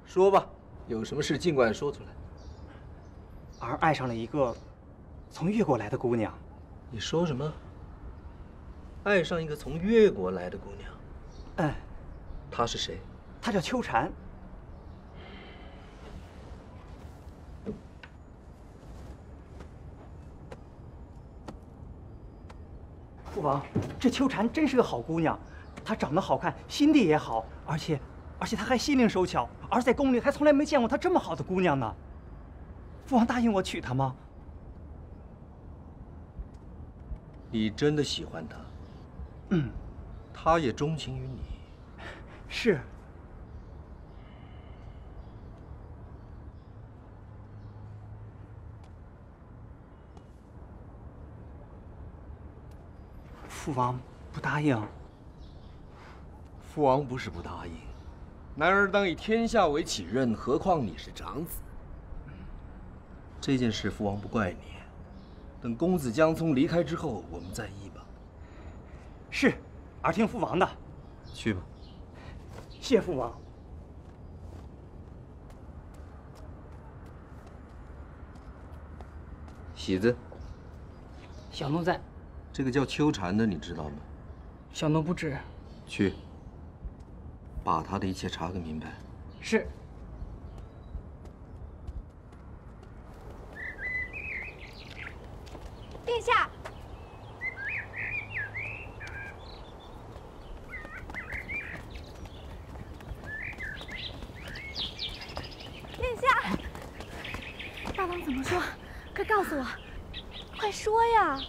说吧，有什么事尽管说出来。儿爱上了一个从越国来的姑娘。你说什么？爱上一个从越国来的姑娘？嗯。她是谁？她叫秋蝉。父王，这秋蝉真是个好姑娘，她长得好看，心地也好，而且她还心灵手巧。儿在宫里还从来没见过她这么好的姑娘呢。父王答应我娶她吗？你真的喜欢她？嗯。她也钟情于你？是。父王不答应。父王不是不答应，男儿当以天下为己任，何况你是长子。这件事父王不怪你，等公子江聪离开之后，我们再议吧。是，儿听父王的。去吧。谢父王。喜子。小奴在。这个叫秋蝉的，你知道吗？小奴不知。去，把他的一切查个明白。是。殿下。殿下。大王怎么说？快告诉我，快说呀！